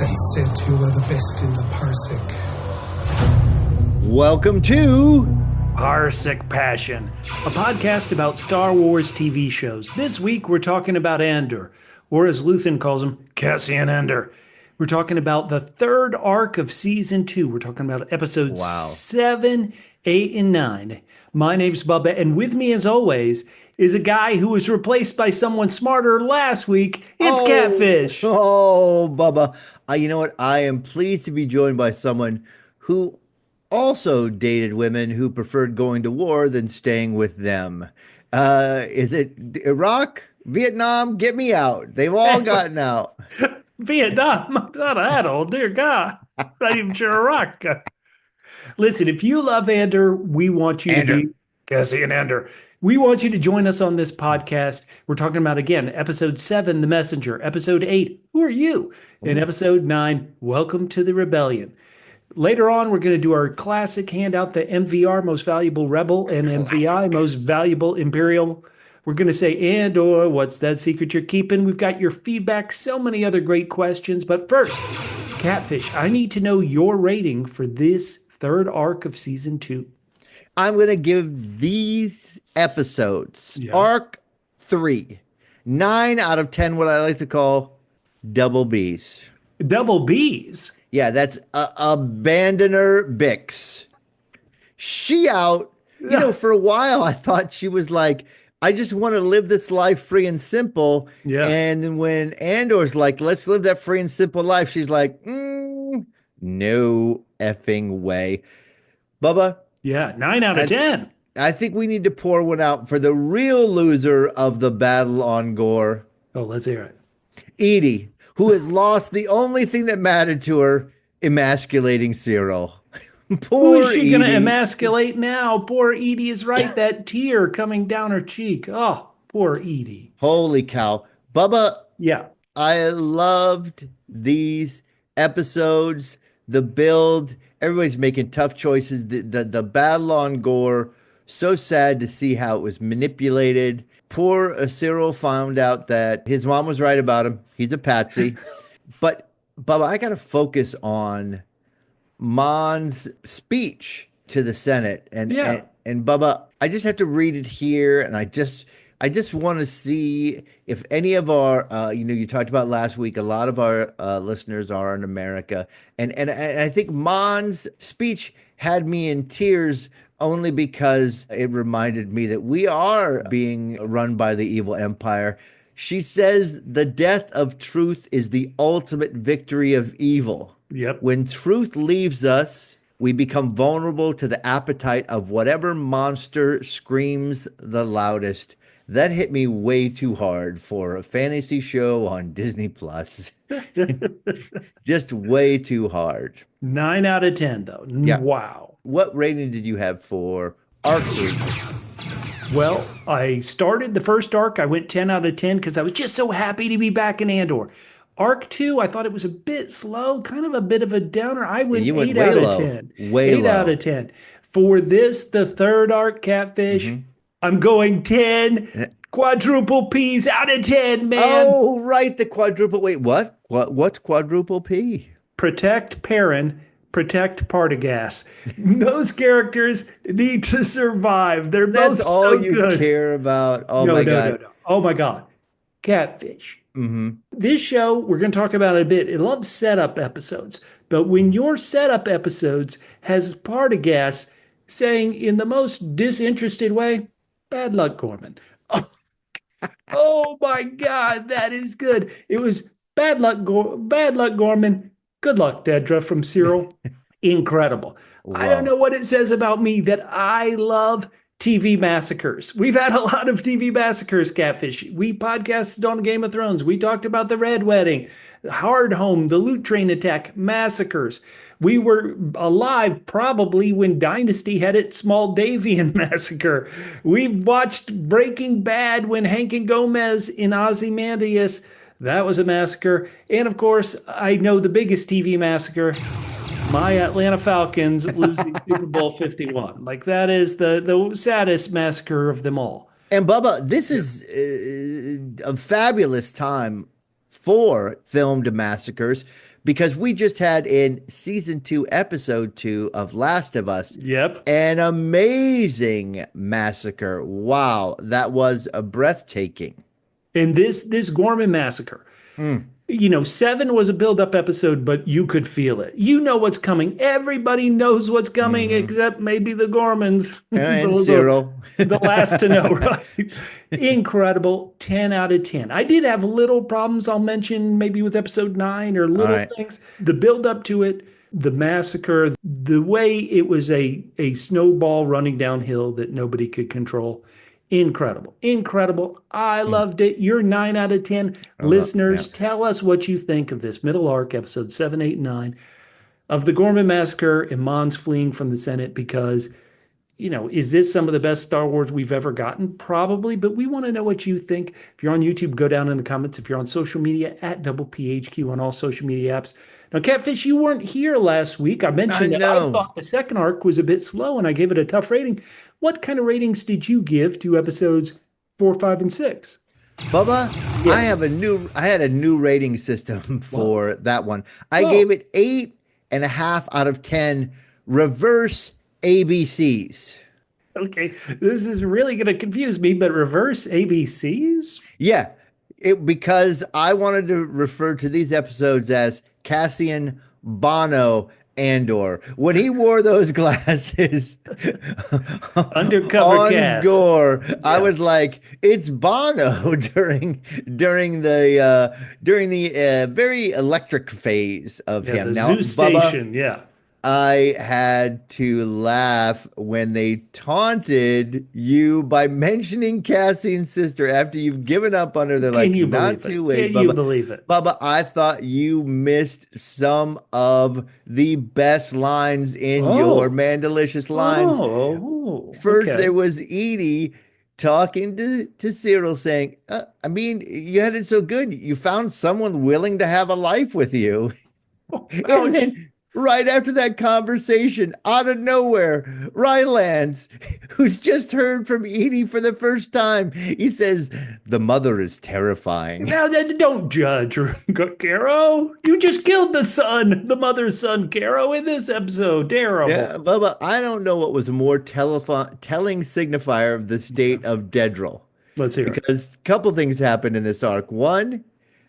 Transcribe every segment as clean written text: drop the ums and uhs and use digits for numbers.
They said you were the best in the Parsec. Welcome to Parsec Passion, a podcast about Star Wars TV shows. This week we're talking about Andor, or as Luthen calls him, Cassian Andor. We're talking about the third arc of season 2. We're talking about episodes 7, 8, and 9. My name's Bubba, and with me as always is a guy who was replaced by someone smarter last week. It's Catfish. Oh, Bubba. You know what? I am pleased to be joined by someone who also dated women who preferred going to war than staying with them. Is it Iraq? Vietnam? Get me out. They've all gotten out. Vietnam? Not at all. Dear God. Not even sure Iraq. Listen, if you love Andor, we want you to be Cassian Andor. We want you to join us on this podcast. We're talking about, again, episode 7, The Messenger. Episode 8, Who Are You? And episode 9, Welcome to the Rebellion. Later on, we're going to do our classic handout, the MVR, Most Valuable Rebel, and MVI, Most Valuable Imperial. We're going to say, Andor, what's that secret you're keeping? We've got your feedback, so many other great questions. But first, Catfish, I need to know your rating for this third arc of season 2. I'm going to give these episodes, arc 3, 9 out of 10, what I like to call double Bs. Double Bs? Yeah, that's Abandoner Bix. She out. You know, for a while, I thought she was like, I just want to live this life free and simple. Yeah. And then when Andor's like, let's live that free and simple life, she's like, no effing way. Bubba? Yeah, 9 out of 10. I think we need to pour one out for the real loser of the battle on Ghor. Oh, let's hear it. Edie, who has lost the only thing that mattered to her, emasculating Syril. Poor Who is she going to emasculate now? Poor Edie is right. That tear coming down her cheek. Oh, poor Edie. Holy cow. Bubba. Yeah. I loved these episodes, the build. Everybody's making tough choices. The battle on Ghor, so sad to see how it was manipulated. Poor Syril found out that his mom was right about him. He's a patsy. But, Bubba, I got to focus on Mon's speech to the Senate. And Bubba, I just have to read it here, and I just want to see if any of our, you talked about last week, a lot of our listeners are in America. And I think Mon's speech had me in tears only because it reminded me that we are being run by the evil empire. She says the death of truth is the ultimate victory of evil. Yep. When truth leaves us, we become vulnerable to the appetite of whatever monster screams the loudest. That hit me way too hard for a fantasy show on Disney Plus. Just way too hard. 9 out of 10, though. Yeah. Wow. What rating did you have for arc 3? Well, I started the first arc. I went 10 out of 10 because I was just so happy to be back in Andor. Arc 2, I thought it was a bit slow, kind of a bit of a downer. I went 8 out of 10. Way 8 out of 10. For this, the third arc, Catfish, I'm going 10 quadruple P's out of 10, man. Oh, right, the quadruple. Wait, what? What's quadruple P? Protect Perrin, protect Partagas. Those characters need to survive. They're both That's all so you good. Care about. Oh, my God. No. Oh, my God. Catfish. This show, we're going to talk about it a bit. It loves setup episodes. But when your setup episodes has Partagas saying in the most disinterested way, bad luck, Ghorman. Oh my God, that is good. It was bad luck, Ghorman. Good luck, Dedra from Syril. Incredible. Wow. I don't know what it says about me that I love TV massacres. We've had a lot of TV massacres, Catfish. We podcasted on Game of Thrones. We talked about the Red Wedding, Hard Home, the Loot Train Attack, massacres. We were alive probably when Dynasty had its Moldavian massacre. We watched Breaking Bad when Hank and Gomez in Ozymandias. That was a massacre. And of course, I know the biggest TV massacre, my Atlanta Falcons losing Super Bowl 51. Like, that is the saddest massacre of them all. And Bubba, this is a fabulous time for filmed massacres because we just had in season 2, episode 2 of Last of Us, Yep. an amazing massacre. Wow, that was a breathtaking. And this Ghorman Massacre, 7 was a build-up episode, but you could feel it. You know what's coming. Everybody knows what's coming, except maybe the Ghormans. And Syril. The last to know, right? Incredible. 10 out of 10. I did have little problems I'll mention maybe with episode 9 or little things. The build-up to it, the massacre, the way it was a snowball running downhill that nobody could control. Incredible. Incredible. I loved it. You're 9 out of 10. Listeners, tell us what you think of this middle arc, episode 7, 8, and 9 of the Ghorman Massacre and Mon's fleeing from the Senate because, is this some of the best Star Wars we've ever gotten? Probably, but we want to know what you think. If you're on YouTube, go down in the comments. If you're on social media, at @PHQ on all social media apps. Now, Catfish, you weren't here last week. I mentioned that I thought the second arc was a bit slow and I gave it a tough rating. What kind of ratings did you give to episodes 4, 5, and 6? Bubba, yes. I had a new rating system for that one. I gave it 8.5 out of 10 reverse ABCs. Okay, this is really going to confuse me, but reverse ABCs? Yeah, because I wanted to refer to these episodes as Cassian, Bono, Andor. When he wore those glasses undercover on Cass. Gore, I was like, it's Bono during the very electric phase of him. The now, zoo station, Bubba, I had to laugh when they taunted you by mentioning Cassian's sister after you've given up on her. They're like, not too late, Bubba. Can you believe it? Bubba, I thought you missed some of the best lines in your Mandolicious Lines. First, there was Edie talking to Syril saying, I mean, you had it so good. You found someone willing to have a life with you. And then, right after that conversation, out of nowhere, Rylance, who's just heard from Edie for the first time, he says, the mother is terrifying. Now, don't judge, Caro. You just killed the mother's son, Caro, in this episode. Terrible. Yeah, Bubba, I don't know what was a more telling signifier of the state of Dedra. Let's hear it. Because a couple things happened in this arc. One,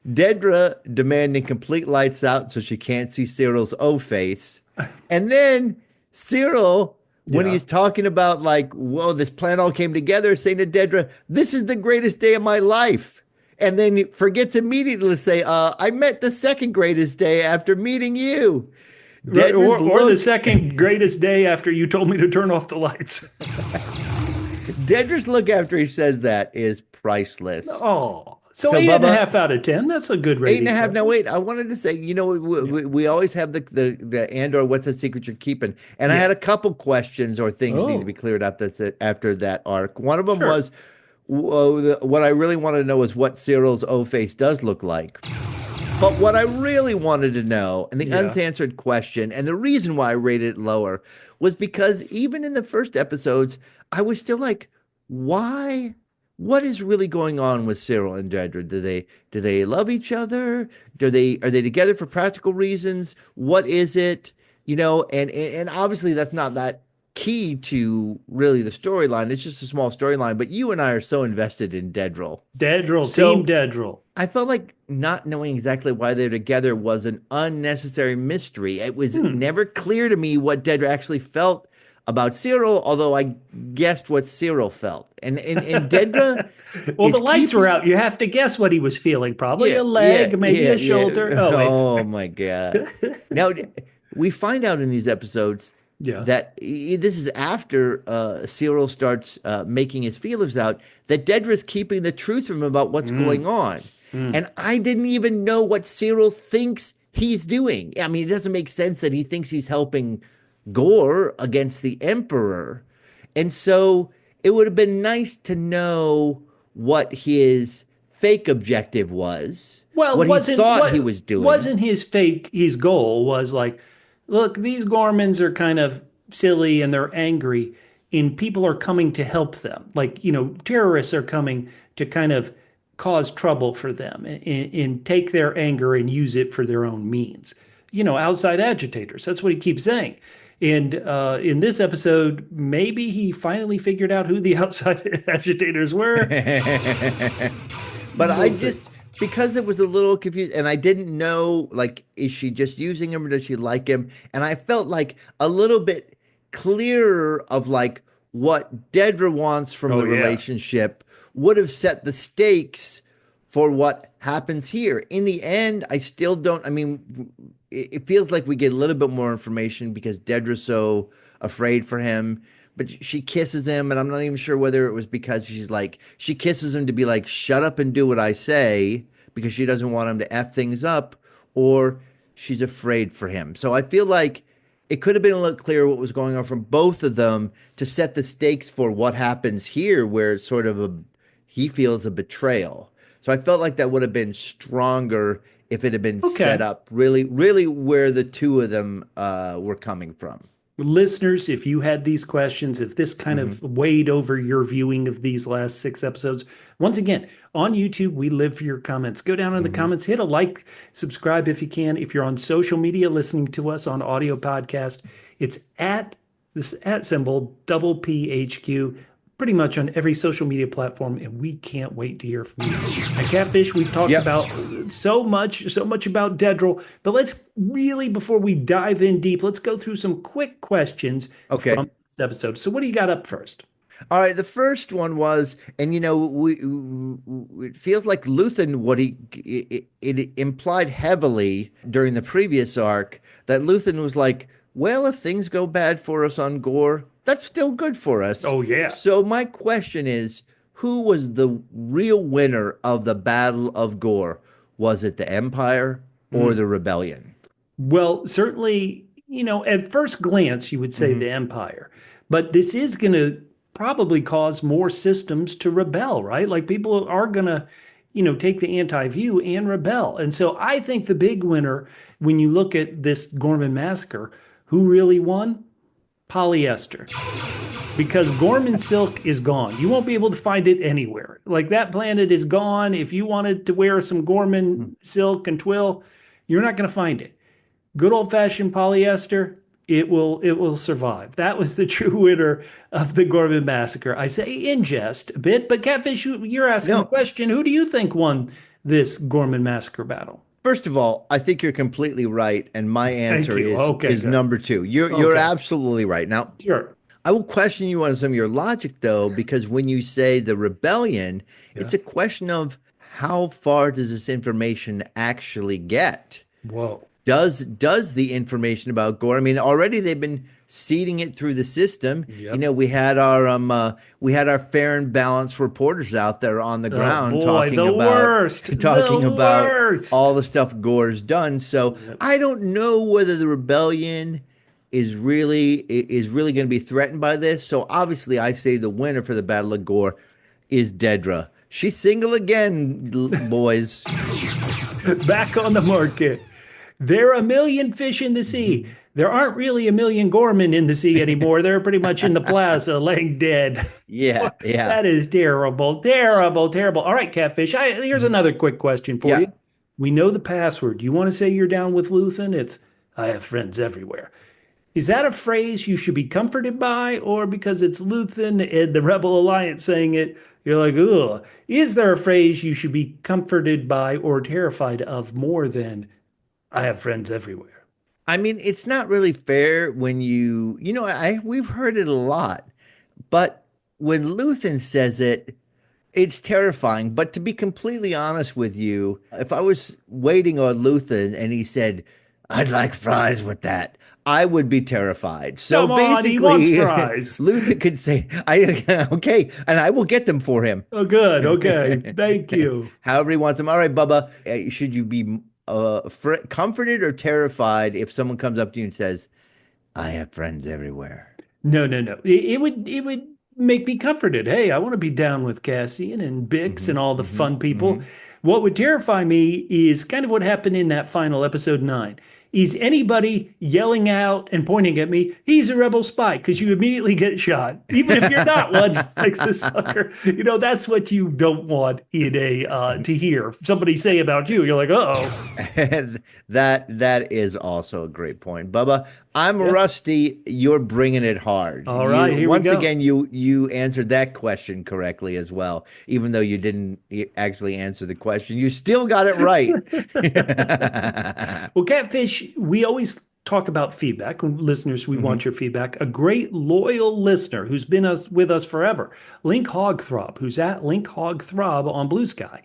Dedra demanding complete lights out so she can't see Syril's O-face. And then Syril, when he's talking about like, whoa, this plan all came together, saying to Dedra, this is the greatest day of my life. And then he forgets immediately to say, I met the second greatest day after meeting you. Or the second greatest day after you told me to turn off the lights. Dedra's look after he says that is priceless. So 8.5 out of 10. That's a good rating. 8.5. Now wait, I wanted to say, we always have the Andor. What's the secret you're keeping? And I had a couple questions or things need to be cleared up. After that arc. One of them was what I really wanted to know is what Syril's O-face does look like. But what I really wanted to know, and the unanswered question, and the reason why I rated it lower, was because even in the first episodes, I was still like, why? What is really going on with Syril and Dedra? Do they love each other? Are they together for practical reasons? What is it? And obviously that's not that key to really the storyline. It's just a small storyline. But you and I are so invested in Dedra. Team Dedra. I felt like not knowing exactly why they're together was an unnecessary mystery. It was never clear to me what Dedra actually felt about Syril, although I guessed what Syril felt. And Dedra... well, the lights were out. You have to guess what he was feeling. Probably a leg, maybe a shoulder. Oh my God. Now, we find out in these episodes that this is after Syril starts making his feelers out, that Dedra's keeping the truth from him about what's going on. And I didn't even know what Syril thinks he's doing. I mean, it doesn't make sense that he thinks he's helping Gore against the Emperor. And so it would have been nice to know what his fake objective was. Well, what he thought he was doing. Wasn't his goal was like, look, these Ghormans are kind of silly and they're angry and people are coming to help them. Like, terrorists are coming to kind of cause trouble for them and take their anger and use it for their own means. outside agitators. That's what he keeps saying. And in this episode, maybe he finally figured out who the outside agitators were. But because it was a little confused and I didn't know, like, is she just using him or does she like him? And I felt like a little bit clearer of like what Dedra wants from the relationship would have set the stakes for what happens here. In the end, I still don't, I mean, it feels like we get a little bit more information because Dedra's so afraid for him. But she kisses him, and I'm not even sure whether it was because she kisses him to be like, shut up and do what I say, because she doesn't want him to F things up, or she's afraid for him. So I feel like it could have been a little clearer what was going on from both of them to set the stakes for what happens here, where it's sort of he feels a betrayal. So I felt like that would have been stronger if it had been set up really, really where the two of them were coming from. Listeners, if you had these questions, if this kind of weighed over your viewing of these last 6 episodes, once again, on YouTube, we live for your comments. Go down in the comments, hit a like, subscribe if you can. If you're on social media listening to us on audio podcast, it's at symbol PHQ, pretty much on every social media platform, and we can't wait to hear from you. At Catfish, we've talked about so much about Dedra, but let's really, before we dive in deep, let's go through some quick questions from this episode. So what do you got up first? All right, the first one was, and it feels like Luthen, it implied heavily during the previous arc that Luthen was like, well, if things go bad for us on Ghor, that's still good for us. Oh, yeah. So my question is, who was the real winner of the Battle of Ghor? Was it the Empire or the Rebellion? Well, certainly, at first glance, you would say the Empire. But this is going to probably cause more systems to rebel, right? Like people are going to, take the anti-view and rebel. And so I think the big winner, when you look at this Ghorman Massacre, who really won? Polyester, because Ghorman silk is gone. You won't be able to find it anywhere. Like that planet is gone. If you wanted to wear some Ghorman silk and twill, you're not going to find it. Good old-fashioned polyester, it will survive. That was the true winner of the Ghorman Massacre. I say in jest a bit, but Catfish, you're asking the question, who do you think won this Ghorman Massacre battle? First of all, I think you're completely right, and my answer is number 2. You're absolutely right. Now, I will question you on some of your logic, though, because when you say the rebellion, it's a question of how far does this information actually get? Whoa. Does the information about Ghor? I mean, already they've been seeding it through the system. Yep. We had our fair and balanced reporters out there on the ground talking about all the stuff Ghor's done. So I don't know whether the rebellion is really going to be threatened by this. So obviously, I say the winner for the Battle of Ghor is Dedra. She's single again, boys. Back on the market. There are a million fish in the sea. There aren't really a million Ghorman in the sea anymore. They're pretty much in the plaza laying dead. Yeah. That is terrible, terrible, terrible. All right, Catfish, here's another quick question for you. We know the password. You want to say you're down with Luthen? It's, I have friends everywhere. Is that a phrase you should be comforted by, or because it's Luthen and the Rebel Alliance saying it, you're like, ugh? Is there a phrase you should be comforted by or terrified of more than, I have friends everywhere? I mean, it's not really fair when we've heard it a lot, but when Luthen says it, it's terrifying. But to be completely honest with you, if I was waiting on Luthen and he said, I'd like fries with that, I would be terrified. So basically, he wants fries. Luthen could say, okay, and I will get them for him. Oh, good. Okay. Thank you. However he wants them. All right, Bubba, should you be comforted or terrified if someone comes up to you and says, I have friends everywhere? No. It would make me comforted. Hey, I want to be down with Cassian and Bix and all the fun people. What would terrify me is kind of what happened in that final episode 9. is anybody yelling out and pointing at me, he's a rebel spy, because you immediately get shot. Even if you're not one, like the sucker. That's what you don't want in to hear somebody say about you. You're like, uh-oh. And that is also a great point. Bubba, I'm Yeah. rusty. You're bringing it hard. All right, here we once go. again, you answered that question correctly as well. Even though you didn't actually answer the question, you still got it right. Well, Catfish, we always talk about feedback. Listeners, we want your feedback. A great loyal listener who's been with us forever, Link Hogthrob, who's at Link Hogthrob on Blue Sky.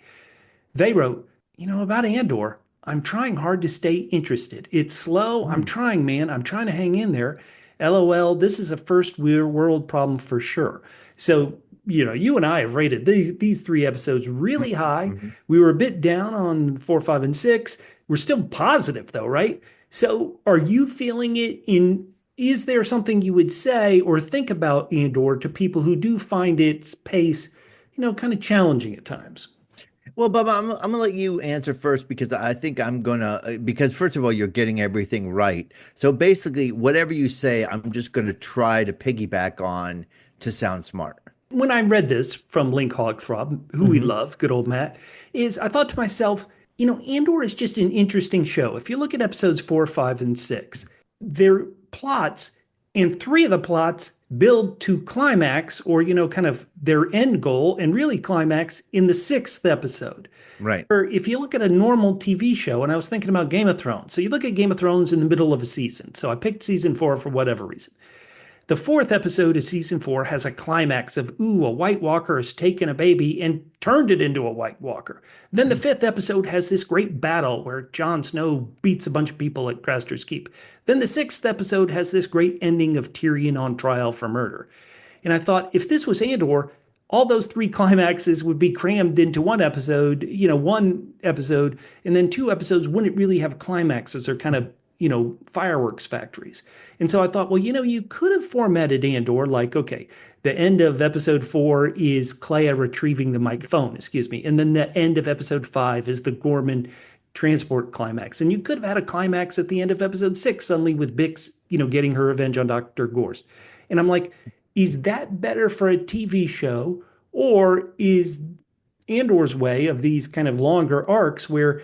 They wrote, about Andor, I'm trying hard to stay interested. It's slow. I'm trying, man. I'm trying to hang in there. LOL, this is a first world problem for sure. So, you and I have rated these 3 episodes really high. We were a bit down on 4, 5, and 6. We're still positive though, right? So are you feeling it is there something you would say or think about Andor to people who do find its pace, kind of challenging at times? Well, Bubba, I'm gonna let you answer first because I think because first of all, you're getting everything right. So basically, whatever you say, I'm just gonna try to piggyback on to sound smart. When I read this from Link Hogthrob, who we love, good old Matt, I thought to myself, Andor is just an interesting show. If you look at episodes 4, 5, and 6, their plots, and 3 of the plots build to climax or, kind of their end goal and really climax in the 6th episode. Right. Or if you look at a normal TV show, and I was thinking about Game of Thrones. So you look at Game of Thrones in the middle of a season. So I picked season 4 for whatever reason. The 4th episode of season 4 has a climax of, a White Walker has taken a baby and turned it into a White Walker. Then the 5th episode has this great battle where Jon Snow beats a bunch of people at Craster's Keep. Then the 6th episode has this great ending of Tyrion on trial for murder. And I thought, if this was Andor, all those 3 climaxes would be crammed into one episode, and then 2 episodes wouldn't really have climaxes or kind of, fireworks factories. And so I thought, well, you could have formatted Andor like, okay, the end of episode 4 is Clea retrieving the microphone, and then the end of episode 5 is the Ghorman transport climax. And you could have had a climax at the end of episode 6, suddenly with Bix, getting her revenge on Dr. Gorst. And I'm like, is that better for a TV show, or is Andor's way of these kind of longer arcs where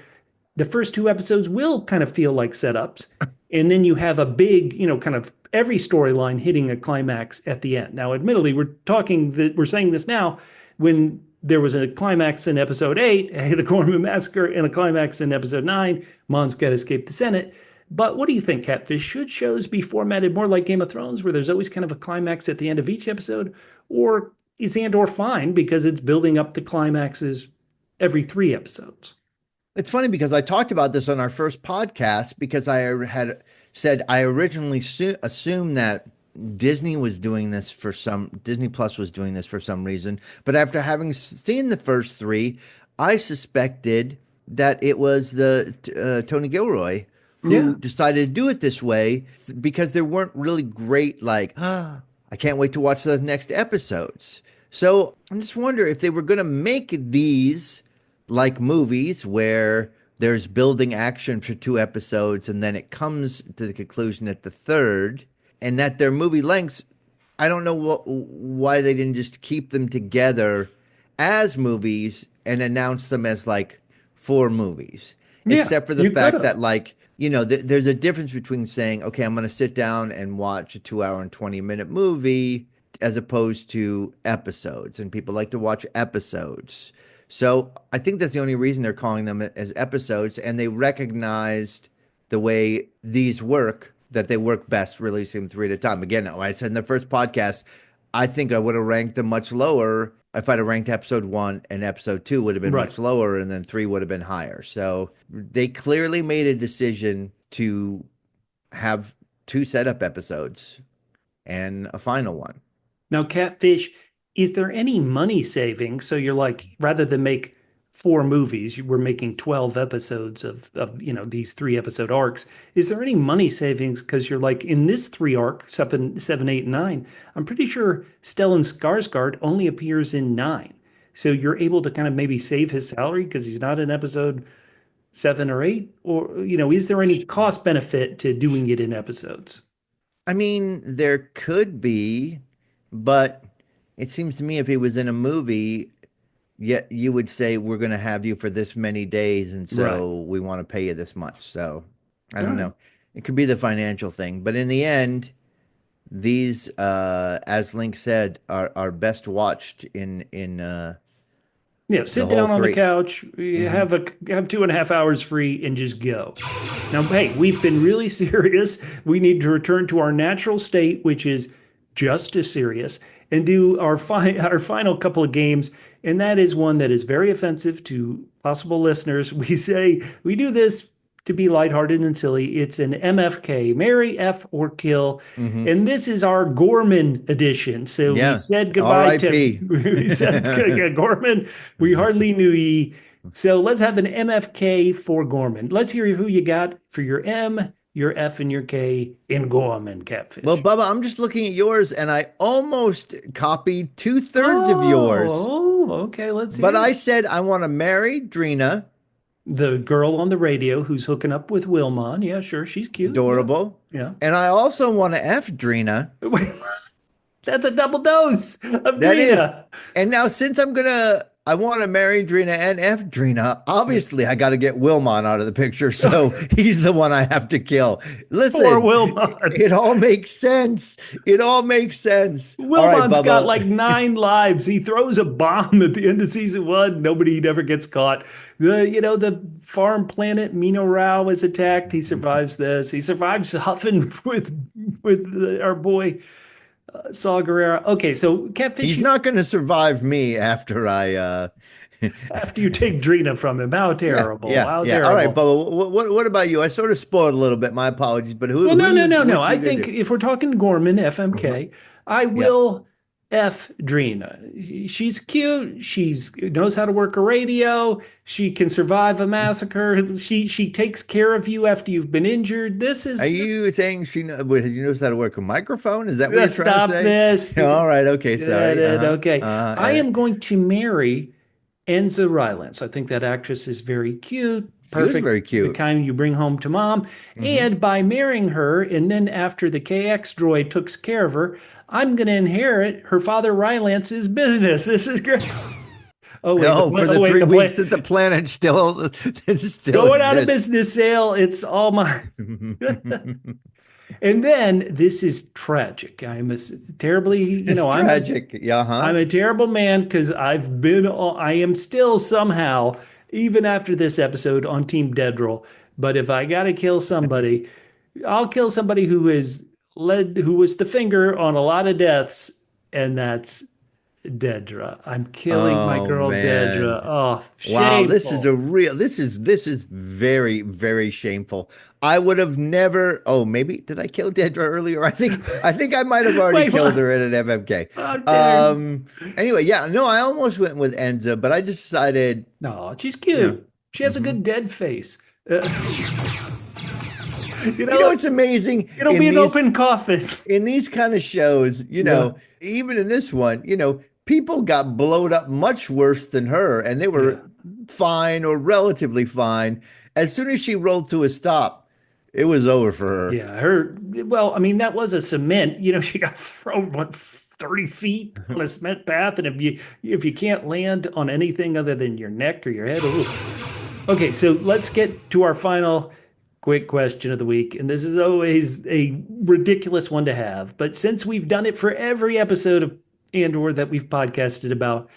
the first 2 episodes will kind of feel like setups, and then you have a big, kind of every storyline hitting a climax at the end. Now, admittedly, we're saying this now when there was a climax in episode 8, the Ghorman Massacre, and a climax in episode 9, Mon's got to escape the Senate. But what do you think, Catfish? Should shows be formatted more like Game of Thrones, where there's always kind of a climax at the end of each episode? Or is Andor fine because it's building up the climaxes every 3 episodes? It's funny because I talked about this on our first podcast because I had said I originally assumed that Disney was doing this Disney Plus was doing this for some reason. But after having seen the first 3, I suspected that it was the Tony Gilroy who decided to do it this way because there weren't really great, I can't wait to watch the next episodes. So I just wonder if they were going to make these like movies where there's building action for 2 episodes and then it comes to the conclusion at the 3rd, and that their movie lengths, I don't know why they didn't just keep them together as movies and announce them as 4 movies. Except for the fact that there's a difference between saying, okay, I'm going to sit down and watch a 2-hour and 20-minute movie as opposed to episodes, and people like to watch episodes. So I think that's the only reason they're calling them as episodes, and they recognized the way these work, that they work best releasing them 3 at a time. Again, I said in the first podcast, I think I would have ranked them much lower. If I'd have ranked episode 1 and episode 2 would have been much lower, and then 3 would have been higher. So they clearly made a decision to have 2 setup episodes and a final one. Now, Catfish, is there any money saving? So you're like, rather than make 4 movies, we're making 12 episodes of these 3 episode arcs. Is there any money savings? Because you're like, in this 3 arc, 7, 8, and 9, I'm pretty sure Stellan Skarsgård only appears in 9. So you're able to kind of maybe save his salary because he's not in episode 7 or 8? Or, is there any cost benefit to doing it in episodes? I mean, there could be, but it seems to me if he was in a movie, yet you would say we're going to have you for this many days, and Right. so we want to pay you this much. So I All don't right. know. It could be the financial thing, but in the end, these, as Link said, are best watched in Yeah, the sit whole down on the three. couch, Hmm. have 2.5 hours free, and just go. Now, hey, we've been really serious. We need to return to our natural state, which is just as serious, and do our final couple of games. And that is one that is very offensive to possible listeners. We do this to be lighthearted and silly. It's an MFK, marry, F, or kill. Hmm. And this is our Ghorman edition. So we Yeah. said goodbye to R.I.P. we said Ghorman. We hardly knew ye. So let's have an MFK for Ghorman. Let's hear who you got for your M, your F, and your K in Ghorman Well, Catfish. Bubba, I'm just looking at yours, and I almost copied two-thirds of yours, Okay. Let's but hear I it. said I want to marry Drina, The girl on the radio who's hooking up with Wilmon. Yeah, sure. She's cute. Yeah. adorable, Yeah. and I also want to F Drina. Wait, that's a double dose of That is. Drina. And now since I want to marry Drina and F Drina, Yeah. obviously I got to get Wilmon out of the picture. So he's the one I have to kill. Poor Listen, Wilmon. it all makes sense. It all makes sense. All right, Wilmon's got like Bubba. 9 lives. He throws a bomb at the end of season 1. Nobody never gets caught. The farm planet Mino Rao is attacked. He survives this. He survives huffing with our boy Saw Gerrera. Okay, so Catfish, He's not going to survive me after after you take Drina from him, how yeah, terrible! yeah, How yeah. All right, terrible! Bubba. What about you? I sort of spoiled a little bit. My apologies, but Well, no, no, no, no. what I you gonna think do? if we're talking Gorman, FMK, I Yeah. will F Drina. She's cute. She's knows how to work a radio. She can survive a massacre. She takes care of you after you've been injured. This Are is this. you saying she knows how to work a microphone? Is that what you're trying to Stop say? this. All right. Okay. Sorry. Okay. I And am going to marry Enza Rylance. I think that actress is very cute, she was perfect, very the cute. kind you bring home to mom. Hmm. And by marrying her, and then after the KX droid takes care of her, I'm going to inherit her father Rylance's business. This is great. Oh wait, No, for the oh wait, three the weeks play that the planet still it still going out of exists. business sale. It's all mine. And then this is tragic. I'm a terribly, It's I'm a tragic. Yeah, huh? I'm a terrible man because I am still somehow, even after this episode, on Team Dedra. But if I gotta kill somebody, I'll kill somebody who was the finger on a lot of deaths, and that's Dedra. I'm killing my Oh girl Dedra. man. Oh, Wow, shameful. this is very, very shameful. I would have never, oh, maybe did I kill Dedra earlier? I think I might have already Wait, killed what? her in an MMK. How dare you? Anyway, yeah, no, I almost went with Enza, but I just decided, No, she's you know, cute. She has a mhm. good dead face. Uh, you You know, know, it's amazing it'll be an open coffin. in these kind of shows, Yeah, even in this one, people got blowed up much worse than her, and they yeah. were fine or relatively fine. As soon as she rolled to a stop, it was over for her. Yeah, well, I mean, that was a cement. She got thrown, what, 30 feet on a cement path. And if you can't land on anything other than your neck or your head. Ooh. Okay, so let's get to our final quick question of the week. And this is always a ridiculous one to have. But since we've done it for every episode of Andor that we've podcasted about,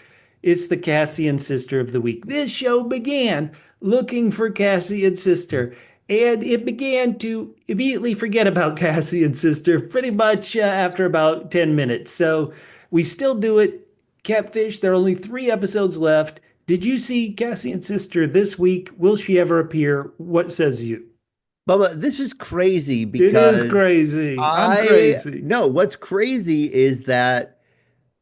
it's the Cassian sister of the week. This show began looking for Cassian's sister, and it began to immediately forget about Cassian's sister pretty much after about 10 minutes. So we still do it. Catfish, there are only 3 episodes left. Did you see Cassian's sister this week? Will she ever appear? What says you? Bubba, this is crazy It is because crazy. I'm crazy. no, what's crazy is that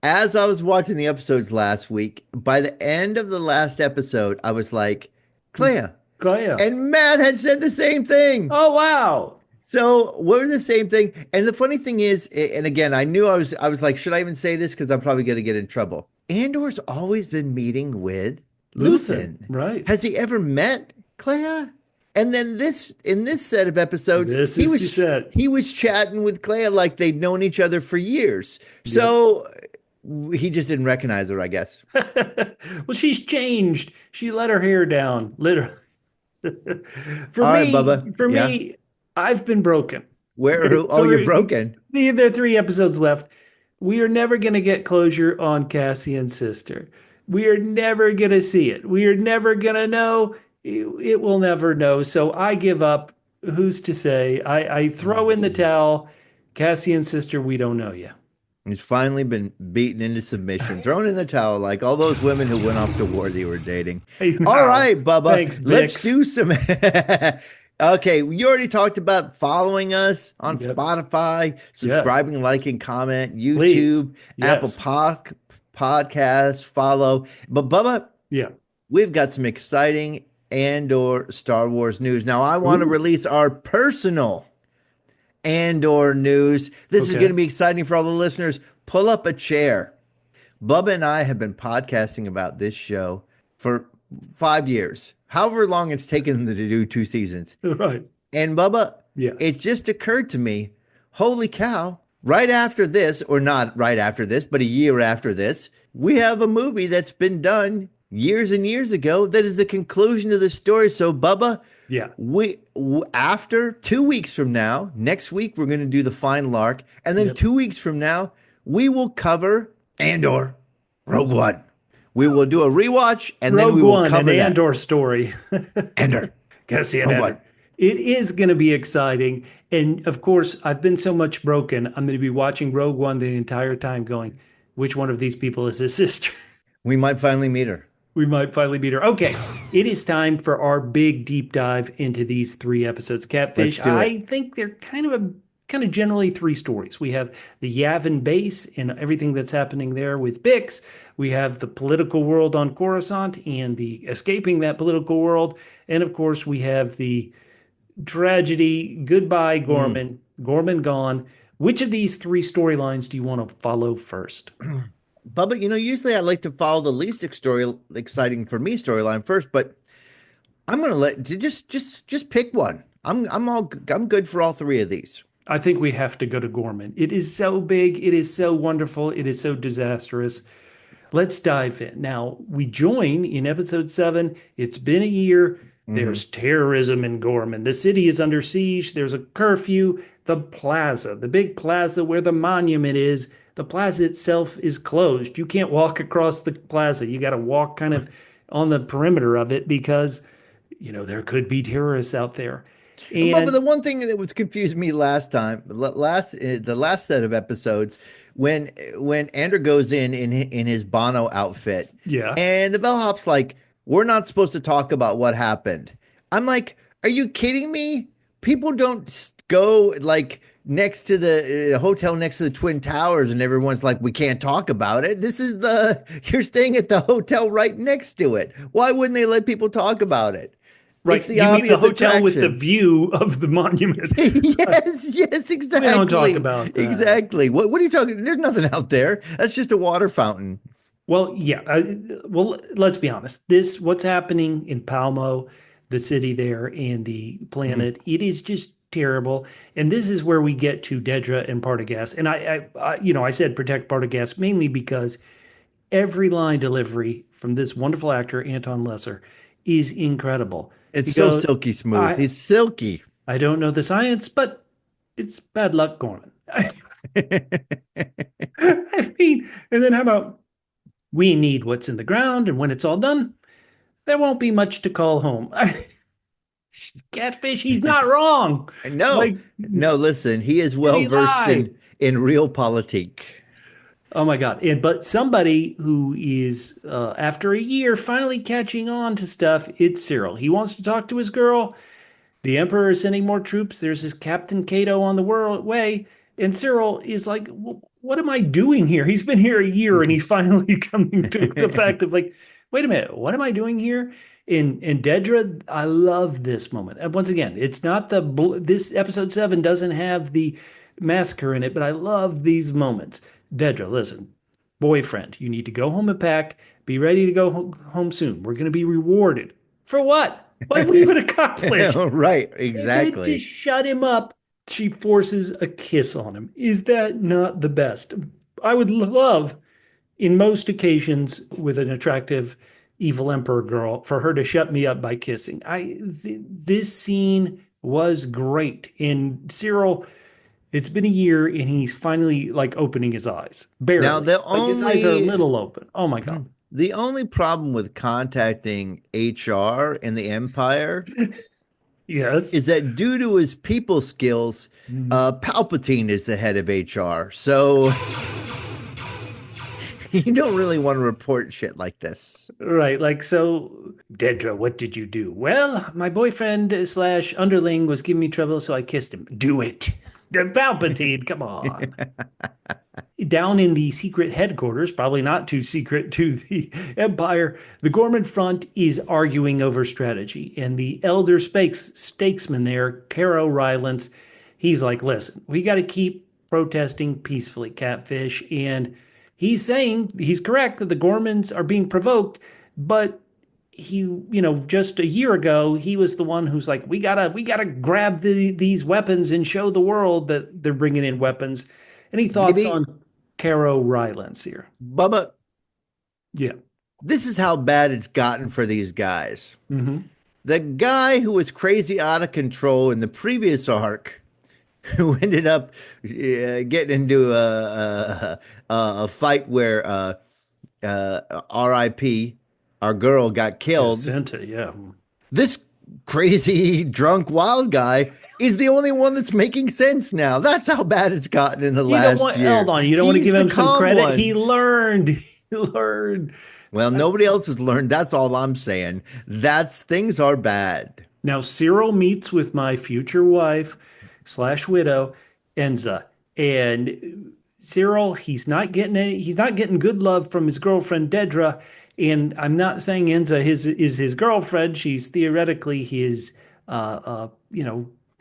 as I was watching the episodes last week, by the end of the last episode, I was like, It's Clea. Gaia. And Matt had said the same thing. Oh, wow. So we're the same thing. And the funny thing is, and again, I was like, should I even say this? Because I'm probably going to get in trouble. Andor's always been meeting with Luthen, Luthen. right. Has he ever met Clea? And then in this set of episodes, This is the set. he was chatting with Clea like they'd known each other for years. Yep. So he just didn't recognize her, I guess. Well, she's changed. She let her hair down, literally. For All right, me, Bubba. for Yeah. me, I've been broken. Oh, you're broken. There are 3 episodes left. We are never going to get closure on Cassian's sister. We are never going to see it. We are never going to know. It will never know. So I give up. Who's to say? I throw in the towel. Cassian's sister, we don't know yet. He's finally been beaten into submission, thrown in the towel like all those women who went off to war they were dating. All right, Bubba. Thanks, let's Vix. do some. Okay, you already talked about following us on Yep. Spotify, subscribing, liking, comment, YouTube, Please. Apple Yes. Podcast, follow. But Bubba, Yeah. we've got some exciting Andor Star Wars news. Now, I want to release our personal Andor news. This is Okay. going to be exciting for all the listeners. Pull up a chair. Bubba and I have been podcasting about this show for 5 years, however long it's taken them to do 2 seasons. Right. And Bubba, Yeah. it just occurred to me, holy cow, right after this, or not right after this, but a year after this, we have a movie that's been done years and years ago that is the conclusion of the story. So Bubba, Yeah. after 2 weeks from now, next week, we're going to do the final arc. And then 2 weeks from now, we will cover Andor, Rogue One. We will do a rewatch, and then we will cover an that. Andor story. Andor. Cassian Rogue Andor. One. It is going to be exciting. And of course, I've been so much broken. I'm going to be watching Rogue One the entire time going, which one of these people is his sister? We might finally meet her. We might finally beat her. Okay, it is time for our big deep dive into these 3 episodes. Catfish, Let's do it. I think they're kind of generally 3 stories. We have the Yavin base and everything that's happening there with Bix. We have the political world on Coruscant and the escaping that political world. And of course, we have the tragedy, goodbye, Ghorman, Ghorman gone. Which of these 3 storylines do you want to follow first? Bubba, usually I like to follow the least exciting for me storyline first, but I'm gonna let you just pick one. I'm good for all 3 of these. I think we have to go to Ghorman. It is so big. It is so wonderful. It is so disastrous. Let's dive in. Now, we join in episode 7. It's been a year. There's terrorism in Ghorman. The city is under siege. There's a curfew. The plaza, the big plaza where the monument is, the plaza itself is closed. You can't walk across the plaza. You got to walk kind of on the perimeter of it because, there could be terrorists out there. And But the one thing that was confusing me last time, the last set of episodes, when Andor goes in his Bono outfit, Yeah. and the bellhop's like, "We're not supposed to talk about what happened." I'm like, "Are you kidding me? People don't go like next to the hotel next to the Twin Towers, and everyone's like, we can't talk about it. You're staying at the hotel right next to it. Why wouldn't they let people talk about it?" Right. It's the You mean the obvious hotel with the attractions. view of the monument. Yes, exactly. We don't talk about that. Exactly. What are you talking? There's nothing out there. That's just a water fountain. Well, yeah. Well, let's be honest. What's happening in Palmo, the city there, and the planet, it is just terrible. And this is where we get to Dedra and Partagaz. And I said protect Partagaz mainly because every line delivery from this wonderful actor, Anton Lesser, is incredible. It's He so goes, silky smooth. He's silky. I don't know the science, but it's bad luck, Gorman. I mean, and then how about we need what's in the ground, and when it's all done, there won't be much to call home. Catfish, he's not wrong. No, listen, he is well versed in real politique. Oh my God. But somebody who is, after a year, finally catching on to stuff, it's Syril. He wants to talk to his girl. The Emperor is sending more troops. There's this Captain Cato on the way. And Syril is like, what am I doing here? He's been here a year and he's finally coming to the fact of like, wait a minute, what am I doing here? In Dedra, I love this moment. And once again, it's not this episode 7 doesn't have the massacre in it, but I love these moments. Dedra, listen, boyfriend, you need to go home and pack. Be ready to go home soon. We're going to be rewarded. For what? What have we even accomplished? Right, And then to exactly. shut him up, she forces a kiss on him. Is that not the best? I would love, in most occasions, with an attractive evil emperor girl, for her to shut me up by kissing. This scene was great. And Syril, it's been a year and he's finally like opening his eyes. Now, Barely. Like his eyes are a little open. Oh my God. the only problem with contacting HR in the Empire Yes. is that due to his people skills, Palpatine is the head of HR. So you don't really want to report shit like this. Right. Like, so, Dedra, what did you do? Well, my boyfriend slash underling was giving me trouble, so I kissed him. Do it. Palpatine, come on. Down in the secret headquarters, probably not too secret to the Empire, the Ghorman Front is arguing over strategy. And the elder statesman there, Caro Rylance, he's like, listen, we got to keep protesting peacefully, Catfish. And he's saying he's correct that the Ghormans are being provoked, but just a year ago, he was the one who's like, we gotta grab these weapons and show the world that they're bringing in weapons. Any thoughts Maybe, on Caro Rylance here? Bubba, Yeah. this is how bad it's gotten for these guys. Mm-hmm. The guy who was crazy out of control in the previous arc, who ended up getting into a fight where R.I.P. our girl got killed. Senta, yeah. This crazy drunk wild guy is the only one that's making sense now. That's how bad it's gotten in the last year. Hold on, you don't want to He's give the him some calm credit. one. He learned. He learned. Well, nobody else has learned. That's all I'm saying. Things are bad. Now, Syril meets with my future wife slash widow, Enza. And Syril, he's not getting good love from his girlfriend Dedra. And I'm not saying Enza is his girlfriend. She's theoretically his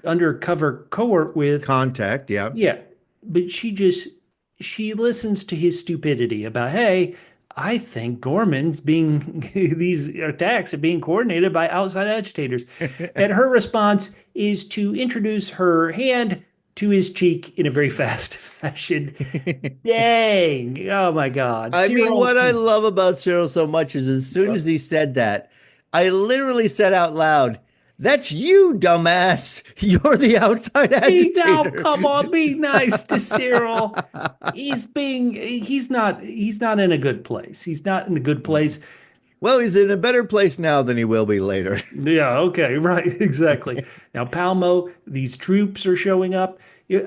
undercover cohort with. Contact, yeah. Yeah. But she listens to his stupidity about, hey, I think Ghorman's being these attacks are being coordinated by outside agitators. And her response is to introduce her hand to his cheek in a very fast fashion. Dang. Oh my God. I mean, Syril, what I love about Syril so much is as soon as he said that, I literally said out loud, "That's you, dumbass. You're the outside agitator." come on, be nice to Syril. He's not in a good place. He's not in a good place. Well, he's in a better place now than he will be later. Yeah, okay, right, exactly. Now, Palmo, these troops are showing up.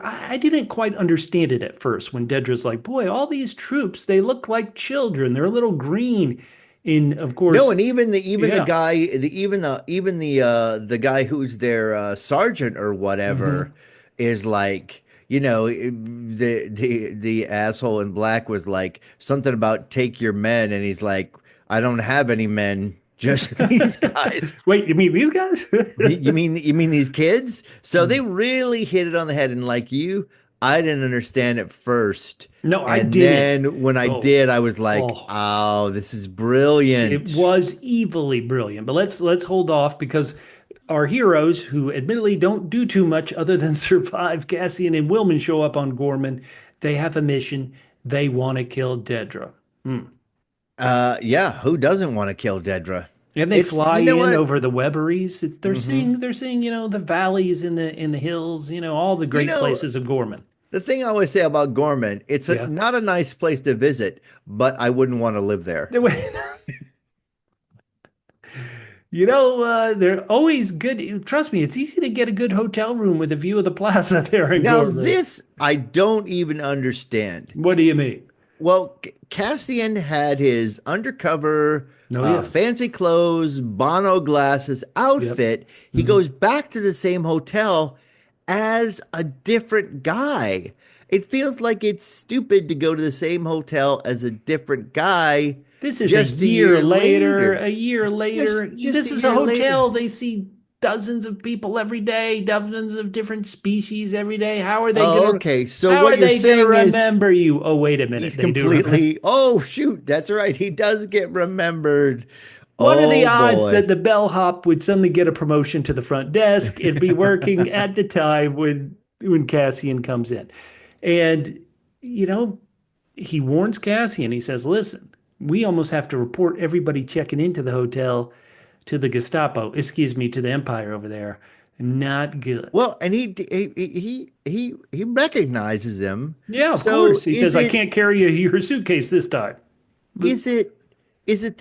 I didn't quite understand it at first when Dedra's like, boy, all these troops, they look like children. They're a little green. And of course, No, and even the Yeah. the guy who's their sergeant or whatever is like, the asshole in black was like something about take your men, and he's like, I don't have any men, just these guys. Wait, you mean these guys? You mean these kids? So they really hit it on the head, and like you, I didn't understand at first. No, I and didn't. then when I Oh. did, I was like, Oh. "Oh, this is brilliant." It was evilly brilliant, but let's hold off because our heroes, who admittedly don't do too much other than survive, Cassian and Wilman show up on Ghorman. They have a mission. They want to kill Dedra. Yeah, who doesn't want to kill Dedra? And they It's fly you know in what? over the Webberies. They're seeing, the valleys in the hills, all the great know, places of Ghorman. The thing I always say about Gorman, it's Yeah. not a nice place to visit, but I wouldn't want to live there. They're always good. Trust me, it's easy to get a good hotel room with a view of the plaza there in Now, Ghorman. this I don't even understand. What do you mean? Well, Cassian had his undercover, Oh, yeah. fancy clothes, Bono glasses outfit. He goes back to the same hotel as a different guy. It feels like it's stupid to go to the same hotel as a different guy. This is just a year later. later. A year later. Just This a is a year hotel. later. They see dozens of people every day, dozens of different species every day. How are they Oh, going okay. So how what are you're they going to saying is remember you? Oh, wait a minute. he's They do remember. completely. Oh, shoot. That's right. He does get remembered. What are the Oh odds boy. that the bellhop would suddenly get a promotion to the front desk and be working at the time when Cassian comes in? And you know, he warns Cassian. He says, "Listen, we almost have to report everybody checking into the hotel to the Gestapo. Excuse me, to the Empire over there. Not good." Well, and he recognizes him. Yeah, of So course. He says, "I can't carry your suitcase this time." is it is it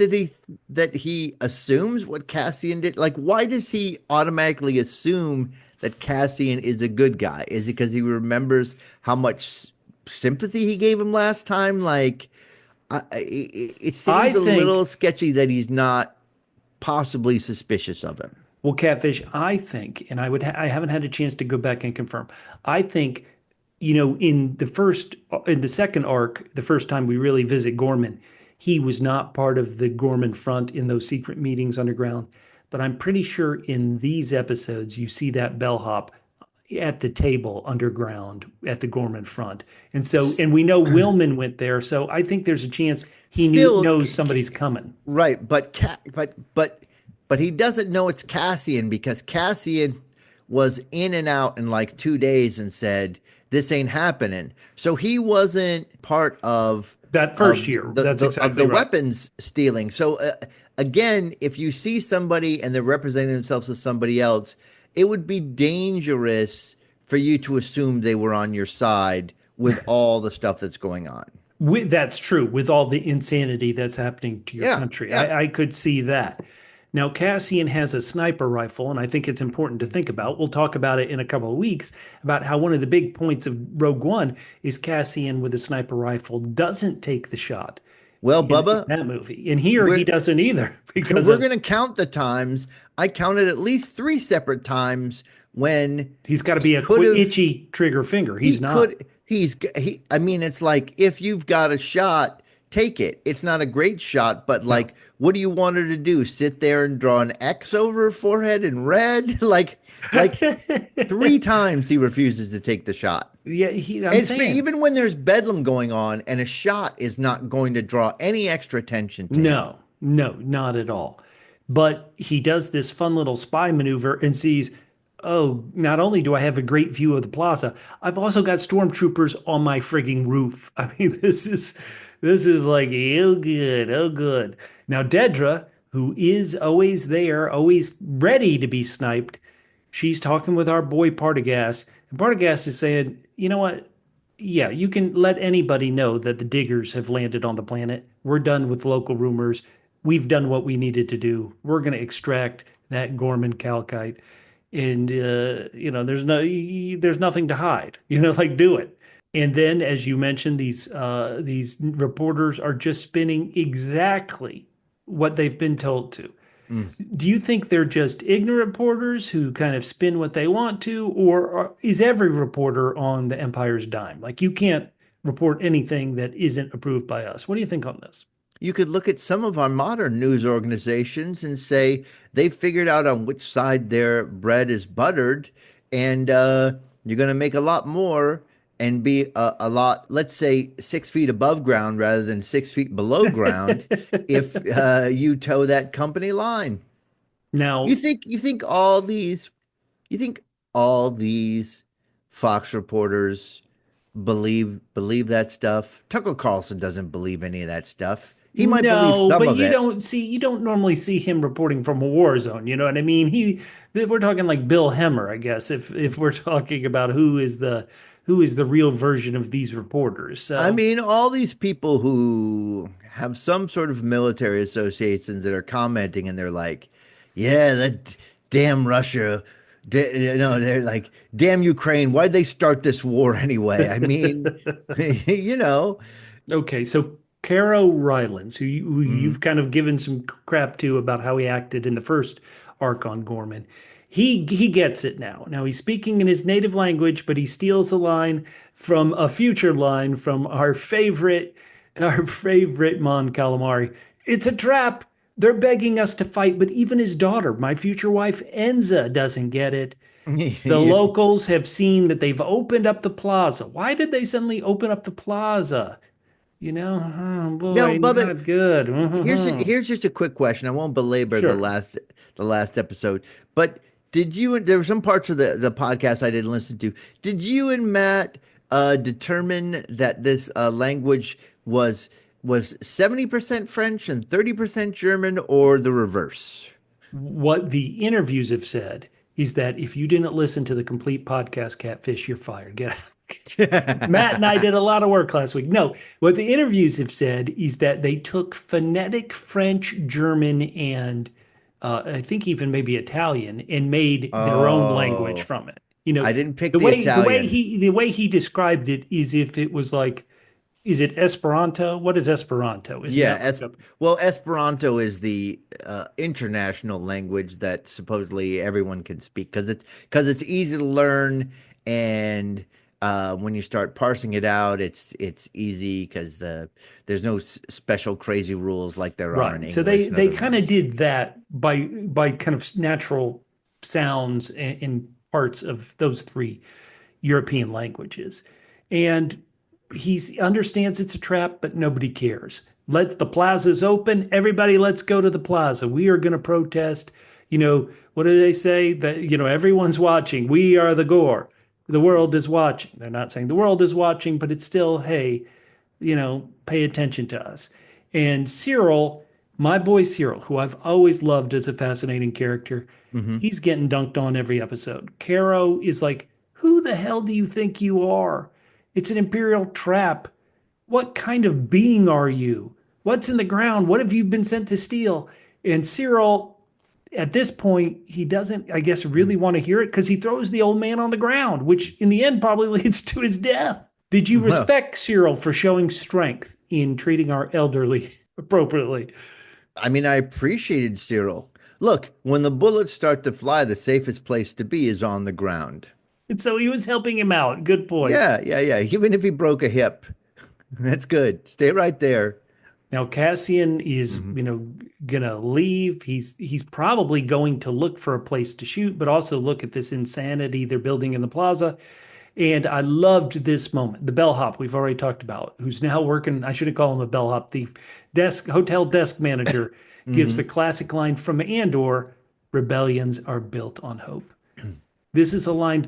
that he assumes what Cassian did? Like, why does he automatically assume that Cassian is a good guy? Is it because he remembers how much sympathy he gave him last time? Like, it I seems a think little sketchy that he's not possibly suspicious of him. Well, Catfish, I think, and I haven't had a chance to go back and confirm. I think, in the second arc, the first time we really visit Ghorman, he was not part of the Ghorman front in those secret meetings underground. But I'm pretty sure in these episodes, you see that bellhop at the table underground at the Ghorman front. And we know Willman went there, so I think there's a chance Still, knows somebody's coming. right, but he doesn't know it's Cassian because Cassian was in and out in like 2 days and said this ain't happening. So he wasn't part That first year, that's of exactly the right. weapons stealing. So again, if you see somebody and they're representing themselves as somebody else, it would be dangerous for you to assume they were on your side with all the stuff that's going on. That's true with all the insanity that's happening to your Yeah, country. yeah. I could see that. Now, Cassian has a sniper rifle, and I think it's important to think about. We'll talk about it in a couple of weeks about how one of the big points of Rogue One is Cassian with a sniper rifle doesn't take the shot Well, in Bubba, that movie. And here he we're doesn't either because we're of going to count the times. I counted at least three separate times when he's got to he be a could have itchy trigger finger. he He's not. could he I mean it's like if you've got a shot, take it. It's not a great shot, but No. like what do you want her to do? Sit there and draw an X over her forehead in red? Like three times he refuses to take the shot. Yeah, I'm And saying. even when there's bedlam going on and a shot is not going to draw any extra attention to him. No, no, not at all. But he does this fun little spy maneuver and sees, oh, not only do I have a great view of the plaza, I've also got stormtroopers on my frigging roof. I mean, this is like, oh good, oh good. Now Dedra, who is always there, always ready to be sniped, she's talking with our boy Partagaz, and Partagaz is saying, you know what? Yeah, you can let anybody know that the diggers have landed on the planet. We're done with local rumors. We've done what we needed to do. We're going to extract that Gorman calcite, and there's nothing to hide. Like do it. And then, as you mentioned, these reporters are just spinning exactly what they've been told to. Mm. Do you think they're just ignorant reporters who kind of spin what they want to, or is every reporter on the Empire's dime? Like you can't report anything that isn't approved by us. What do you think on this? You could look at some of our modern news organizations and say they've figured out on which side their bread is buttered, and you're going to make a lot more and be a lot, let's say, 6 feet above ground rather than 6 feet below ground if you toe that company line. You Now, think you think all these you think all these Fox reporters believe that stuff? Tucker Carlson doesn't believe any of that stuff. He might believe no, some but of it. you don't normally see him reporting from a war zone. You know what I mean? We're talking like Bill Hemmer, I guess, if we're talking about who is the real version of these reporters. I So mean, all these people who have some sort of military associations that are commenting and they're like, yeah, that damn Russia, they're like, damn Ukraine, why'd they start this war anyway? I mean, you know, okay, so Caro Rylance, who mm, you've kind of given some crap to about how he acted in the first arc on Gorman, he gets it now. Now he's speaking in his native language, but he steals a line from a future line from our favorite Mon Calamari. It's a trap. They're begging us to fight, but even his daughter, my future wife Enza, doesn't get it. The locals have seen that they've opened up the plaza. Why did they suddenly open up the plaza? Oh No, boy, Bubba, not good. here's just a quick question. I won't belabor Sure. the last episode, but did you? There were some parts of the podcast I didn't listen to. Did you and Matt determine that this language was 70% French and 30% German, or the reverse? What the interviews have said is that if you didn't listen to the complete podcast, Catfish, you're fired. Get out. Matt and I did a lot of work last week. No, what the interviews have said is that they took phonetic French, German, and I think even maybe Italian and made their own language Oh, from it. I didn't pick the Italian. The way he described it is if it was like, is it Esperanto? What is Esperanto? Isn't Yeah, that like a well, Esperanto is the international language that supposedly everyone can speak because it's easy to learn, and when you start parsing it out, it's easy because there's no special crazy rules like there are in right? So English and they other kind of languages. did that by kind of natural sounds in parts of those three European languages. And he understands it's a trap, but nobody cares. Let's the plaza's open. Everybody, let's go to the plaza. We are going to protest. What do they say? That, everyone's watching. We are the gore. The world is watching. They're not saying the world is watching, but it's still, hey, pay attention to us. And Syril, my boy Syril, who I've always loved as a fascinating character, Hmm. he's getting dunked on every episode. Caro is like, who the hell do you think you are? It's an Imperial trap. What kind of being are you? What's in the ground? What have you been sent to steal? And Syril, at this point, he doesn't, I guess, really want to hear it because he throws the old man on the ground, which in the end probably leads to his death. Did you Well, respect Syril for showing strength in treating our elderly appropriately? I mean, I appreciated Cyril. Look, when the bullets start to fly, the safest place to be is on the ground. And so he was helping him out. Good point. Yeah, yeah, yeah. Even if he broke a hip, that's good. Stay right there. Now Cassian is, Hmm. gonna leave. He's probably going to look for a place to shoot, but also look at this insanity they're building in the plaza. And I loved this moment. The bellhop we've already talked about, who's now working, I shouldn't call him a bellhop, the hotel desk manager gives the Hmm. classic line from Andor, rebellions are built on hope. This is a line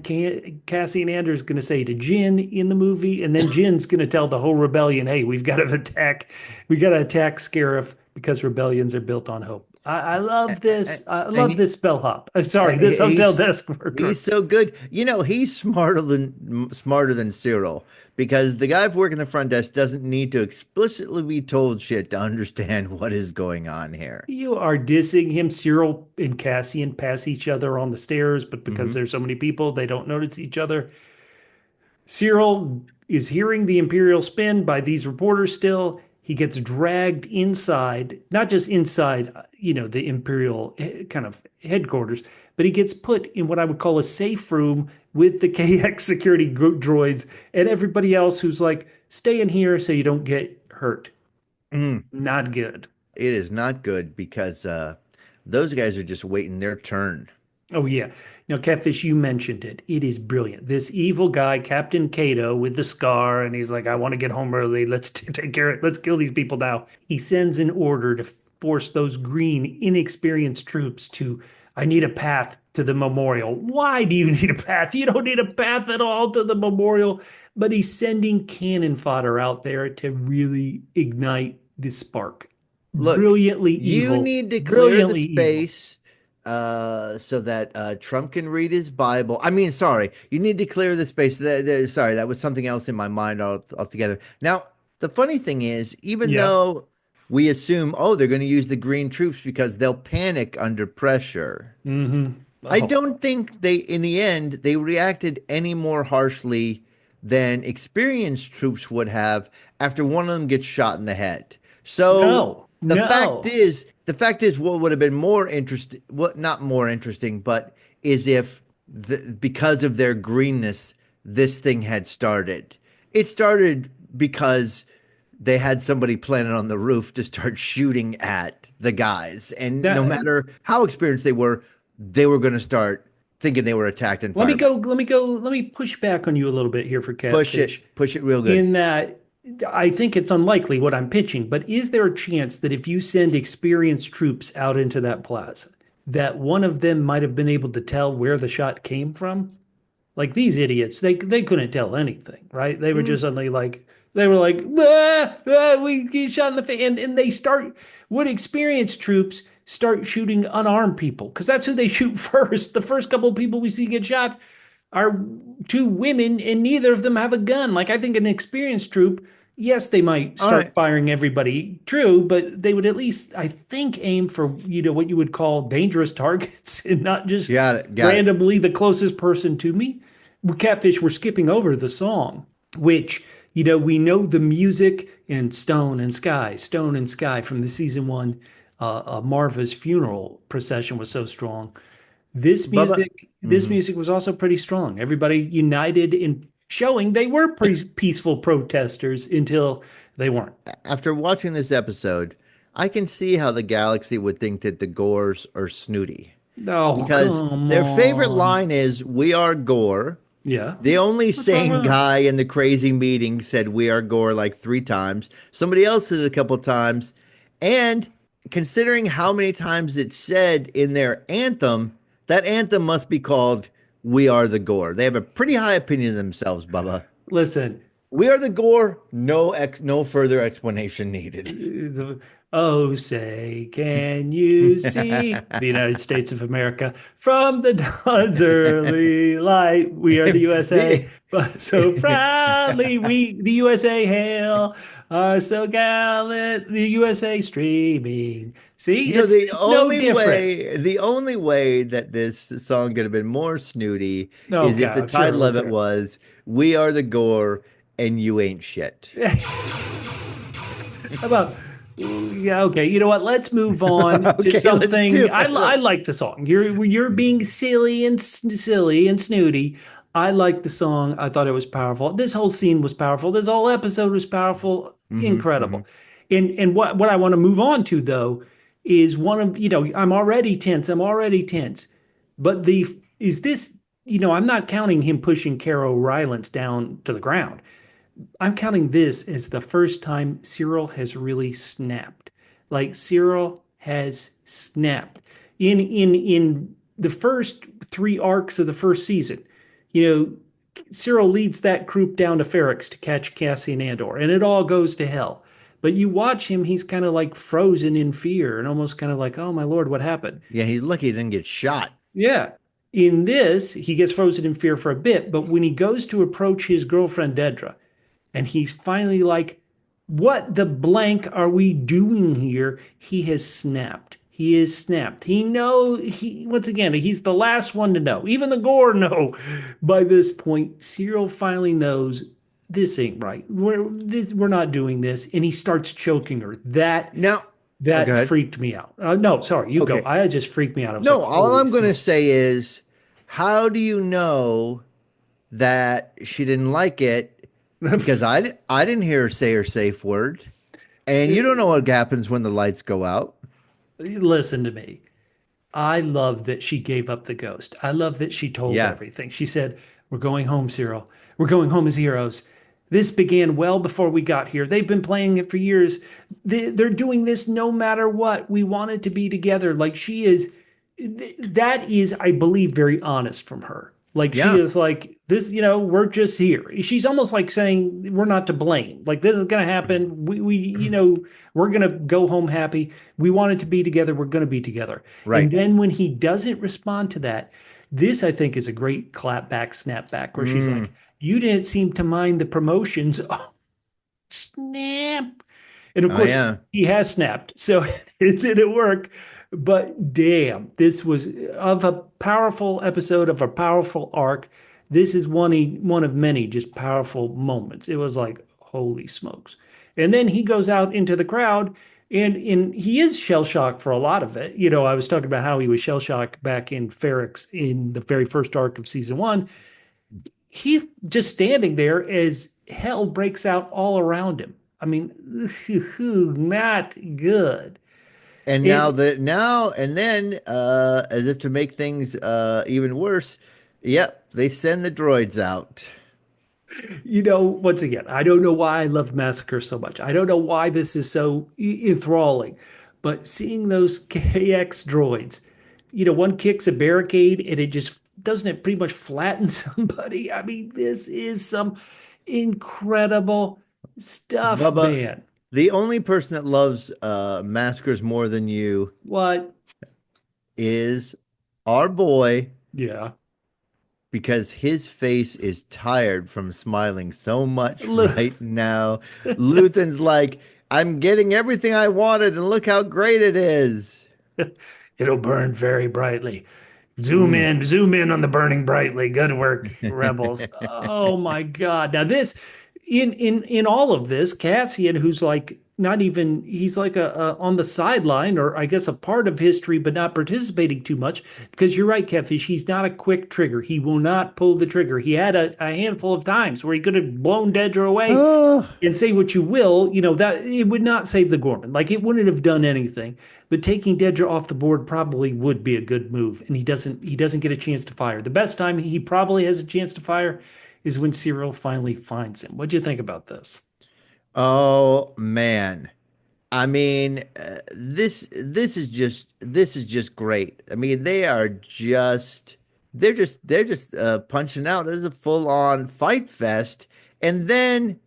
Cassian Andor is going to say to Jin in the movie, and then Jin's going to tell the whole rebellion, "Hey, we got to attack Scarif because rebellions are built on hope." I love this. I And love this bellhop. Sorry, this hotel he's desk worker. he's so good. He's smarter than Cyril because the guy working the front desk doesn't need to explicitly be told shit to understand what is going on here. You are dissing him. Syril and Cassian pass each other on the stairs, but because Hmm. there's so many people, they don't notice each other. Syril is hearing the Imperial spin by these reporters still. He gets dragged inside, not just inside, the Imperial kind of headquarters, but he gets put in what I would call a safe room with the KX security droids and everybody else who's like, stay in here so you don't get hurt. Mm. Not good. It is not good because those guys are just waiting their turn. Oh yeah. Catfish, you mentioned it. It is brilliant. This evil guy, Captain Cato, with the scar, and he's like, I want to get home early. Let's take care of it. Let's kill these people now. He sends an order to force those green, inexperienced troops to, I need a path to the memorial. Why do you need a path? You don't need a path at all to the memorial. But he's sending cannon fodder out there to really ignite this spark. Look, Brilliantly you evil. need to clear the Brilliantly evil. space so that Trump can read his Bible. I mean, sorry, you need to clear the space. Sorry, that was something else in my mind altogether. Now, the funny thing is, even Yeah. though we assume, oh, they're going to use the green troops because they'll panic under pressure, Mm-hmm. I Oh, don't think in the end, they reacted any more harshly than experienced troops would have after one of them gets shot in the head. So no, no. the fact is, what would have been more interesting, what not more interesting, but is if because of their greenness, this thing had started. It started because they had somebody planted on the roof to start shooting at the guys, and no That matter how experienced they were going to start thinking they were attacked and let me fire back. go, let me go, let me push back on you a little bit here for Catfish. Push it real good. In that I think it's unlikely what I'm pitching, but is there a chance that if you send experienced troops out into that plaza, that one of them might have been able to tell where the shot came from? Like these idiots, they couldn't tell anything, right? They were just suddenly like they were like, we get shot in the face, and they start would experienced troops start shooting unarmed people because that's who they shoot first. The first couple of people we see get shot are two women, and neither of them have a gun. Like I think an experienced troop, yes, they might All start right. firing everybody, true, but they would at least, I think, aim for what you would call dangerous targets and not just Got it. Got it. randomly the closest person to me. With Catfish, we're skipping over the song, which we know the music in Stone and Sky from the season one. Marva's funeral procession was so strong. Bubba. This Mhm. music was also pretty strong. Everybody united in showing they were pretty peaceful protesters until they weren't. After watching this episode, I can see how the galaxy would think that the Gores are snooty Oh, because come their favorite on. line is "We are Gore." Yeah. The only What's wrong sane with that? guy in the crazy meeting said "We are Gore" like 3 times. Somebody else said it a couple times, and considering how many times it's said in their anthem, that anthem must be called "We Are the Gore." They have a pretty high opinion of themselves, Bubba. Listen, We are the Gore. No further explanation needed. oh, say, can you see the United States of America from the dawn's early light? We are the USA, The- but so proudly we, the USA, hail, are so gallant, the USA streaming. See, You know, it's no different. the only way that this song could have been more snooty is if the Okay, sure, title of let's it hear was "We Are the Gore and You Ain't Shit." it. How about, yeah, okay. You know what? Let's move on to Okay, let's something. do I it. like the song. You're being silly and snooty. I like the song. I thought it was powerful. This whole scene was powerful. This whole episode was powerful. Hmm. Incredible. And what I want to move on to though is one of, I'm already tense. I'm already tense. But the is this, I'm not counting him pushing Carol Rylance down to the ground. I'm counting this as the first time Syril has really snapped. Like Syril has snapped. In the first three arcs of the first season, you know, Syril leads that group down to Ferrix to catch Cassian Andor, and it all goes to hell. But you watch him, he's kind of like frozen in fear and almost kind of like, oh my Lord, what happened? Yeah, he's lucky he didn't get shot. Yeah. In this, he gets frozen in fear for a bit, but when he goes to approach his girlfriend Dedra, and he's finally like, what the blank are we doing here? He has snapped. He is snapped. Once again, he's the last one to know. Even the Gore know by this point. Syril finally knows this ain't right. We're not doing this. And he starts choking her. That Now, oh, go that ahead. freaked me out. No, sorry, you go. Okay. I just freaked me out. I was like, No, all holy I'm going to smokes. say is, how do you know that she didn't like it? Because I didn't hear her say her safe word. And you don't know what happens when the lights go out. Listen to me. I love that she gave up the ghost. I love that she told Yeah. everything. She said, we're going home, Cyril. We're going home as heroes. This began well before we got here. They've been playing it for years. They're doing this no matter what. We wanted to be together. Like she is, that is, I believe, very honest from her. Like she Yeah. is like, this, we're just here. She's almost like saying, we're not to blame. Like this is going to happen. We're going to go home happy. We wanted to be together. We're going to be together. And Right. then when he doesn't respond to that, this I think is a great clap back, snap back, where she's Mm. like, you didn't seem to mind the promotions. Oh, snap. And of Oh, course, yeah. he has snapped. So it didn't work. But damn, this was of a powerful episode of a powerful arc. This is one of many just powerful moments. It was like, holy smokes. And then he goes out into the crowd and he is shell shocked for a lot of it. I was talking about how he was shell shocked back in Ferrix in the very first arc of season one. He's just standing there as hell breaks out all around him. I mean, not good. And And and then, as if to make things even worse, yep, they send the droids out. Once again, I don't know why I love Massacre so much. I don't know why this is so enthralling, but seeing those KX droids, one kicks a barricade and it just doesn't it pretty much flatten somebody? I mean, this is some incredible stuff, Bubba, man. the only person that loves massacres more than you What? is our boy, Yeah. because his face is tired from smiling so much right Look, now. Luthen's like, I'm getting everything I wanted, and look how great it is. it'll burn very brightly. Mm. Zoom in on the burning brightly. Good work, rebels. Oh my God. Now this in all of this, Cassian, who's like not even he's like a on the sideline or I guess a part of history, but not participating too much. Because you're right, Catfish, he's not a quick trigger. He will not pull the trigger. He had a handful of times where he could have blown Dedra away Oh, and say what you will, that it would not save the Ghorman. Like it wouldn't have done anything. But taking Dedra off the board probably would be a good move, and he doesn't get a chance to fire. The best time he probably has a chance to fire is when Syril finally finds him. What do you think about this? oh man. I mean, this is just great. I mean, they're just punching out. There's a full on fight fest, and then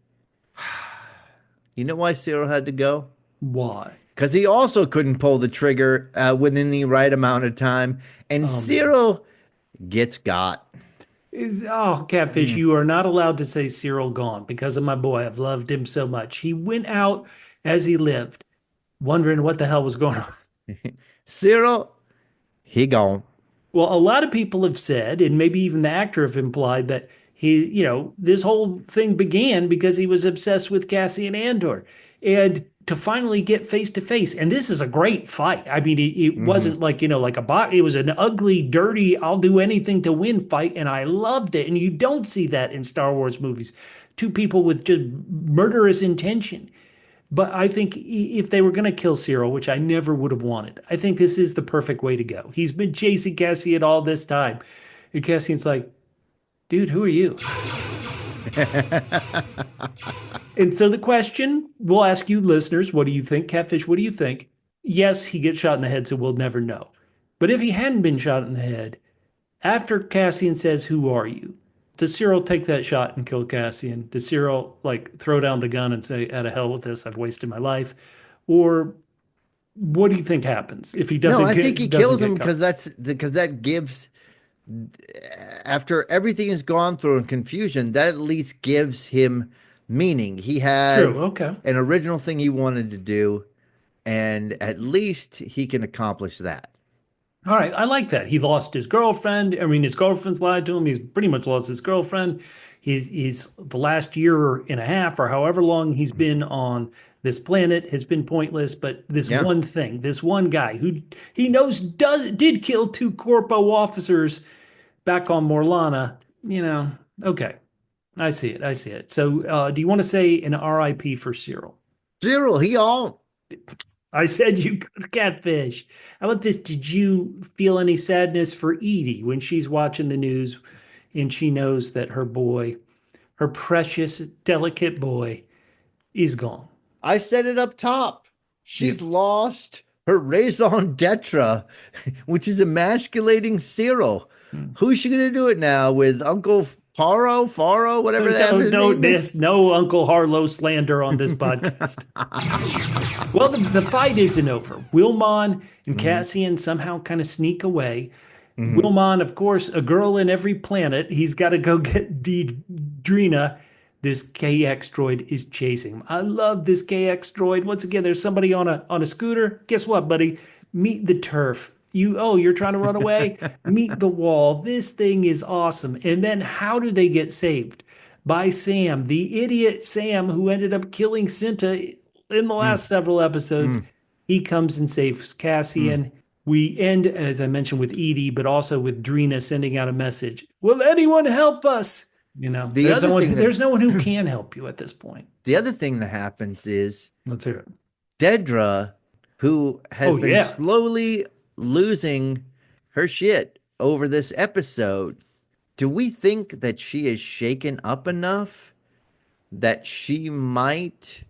you know why Cyril had to go? Why? Because he also couldn't pull the trigger within the right amount of time, and Oh man. Cyril gets got. Catfish, you are not allowed to say Cyril gone because of my boy. I've loved him so much. He went out as he lived, wondering what the hell was going on. Cyril, he gone. Well, a lot of people have said, and maybe even the actor have implied that this whole thing began because he was obsessed with Cassian Andor. And to finally get face to face, and this is a great fight. I mean, it Hmm. wasn't like, like a box, it was an ugly, dirty, I'll do anything to win fight. And I loved it. And you don't see that in Star Wars movies. Two people with just murderous intention. But I think if they were going to kill Cyril, which I never would have wanted, I think this is the perfect way to go. He's been chasing Cassian all this time. And Cassian's like, dude, who are you? And so the question we'll ask you listeners, what do you think? Catfish, what do you think? Yes, he gets shot in the head, so we'll never know. But if he hadn't been shot in the head, after Cassian says, who are you? Does Cyril take that shot and kill Cassian? Does Cyril like throw down the gun and say, out of hell with this, I've wasted my life? Or what do you think happens if he No, doesn't I think he get doesn't kills him get caught? because that gives, after everything has gone through in confusion, that at least gives him meaning. He True. had Okay. an original thing he wanted to do, and at least he can accomplish that. All right. I like that. He lost his girlfriend. I mean, his girlfriend's lied to him. He's pretty much lost his girlfriend. He's the last year and a half or however long he's been on this planet has been pointless. But this Yeah. one thing, this one guy who he knows did kill two corpo officers back on Morlana, okay. I see it. I see it. So, do you want to say an RIP for Cyril? Cyril, he all. I said you could catfish. How about this? Did you feel any sadness for Edie when she's watching the news and she knows that her boy, her precious, delicate boy, is gone? I said it up top. Yeah. She's lost her raison d'etre, which is emasculating Cyril. Hmm. Who's she gonna do it now with Uncle Faro, whatever that his No, name is? this no Uncle Harlow slander on this podcast. Well, the fight isn't over. Wilmon and Hmm. Cassian somehow kind of sneak away. Hmm. Wilmon, of course, a girl in every planet. He's got to go get Drina. This KX droid is chasing him. I love this KX droid. Once again, there's somebody on a scooter. Guess what, buddy? Meet the turf. You're trying to run away? Meet the wall. This thing is awesome. And then how do they get saved? By Sam, the idiot Sam who ended up killing Cinta in the Hmm. last several episodes. Hmm. He comes and saves Hmm. Cassian. We end, as I mentioned, with Edie, but also with Drina sending out a message. Will anyone help us? The There's no other one. thing There's that no one who can help you at this point. the other thing that happens is Let's hear it. Dedra, who has Oh been yeah. slowly losing her shit over this episode, do we think that she is shaken up enough that she might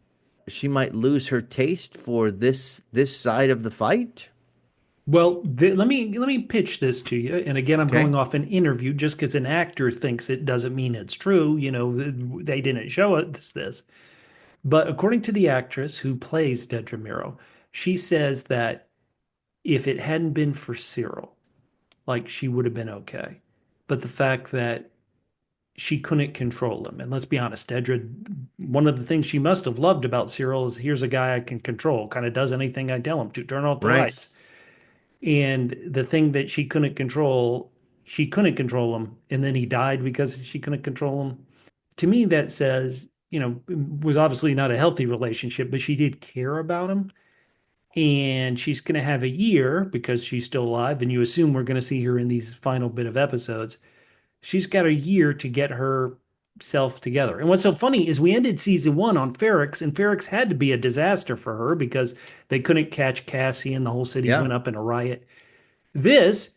lose her taste for this side of the fight? Well, let me pitch this to you. And again, I'm Okay. going off an interview. Just because an actor thinks it doesn't mean it's true. They didn't show us this. But according to the actress who plays Dedra Miro, she says that if it hadn't been for Syril, like she would have been okay. But the fact that she couldn't control him, and let's be honest, Dedra, one of the things she must have loved about Syril is here's a guy I can control, kind of does anything I tell him to, turn off the Right. lights. And the thing that she couldn't control him, and then he died because she couldn't control him. To me, that says, was obviously not a healthy relationship, but she did care about him. And she's going to have a year because she's still alive, and you assume we're going to see her in these final bit of episodes. She's got a year to get herself together. And what's so funny is we ended season one on Ferrex, and Ferrex had to be a disaster for her because they couldn't catch Cassian. The whole city Yeah. went up in a riot. This,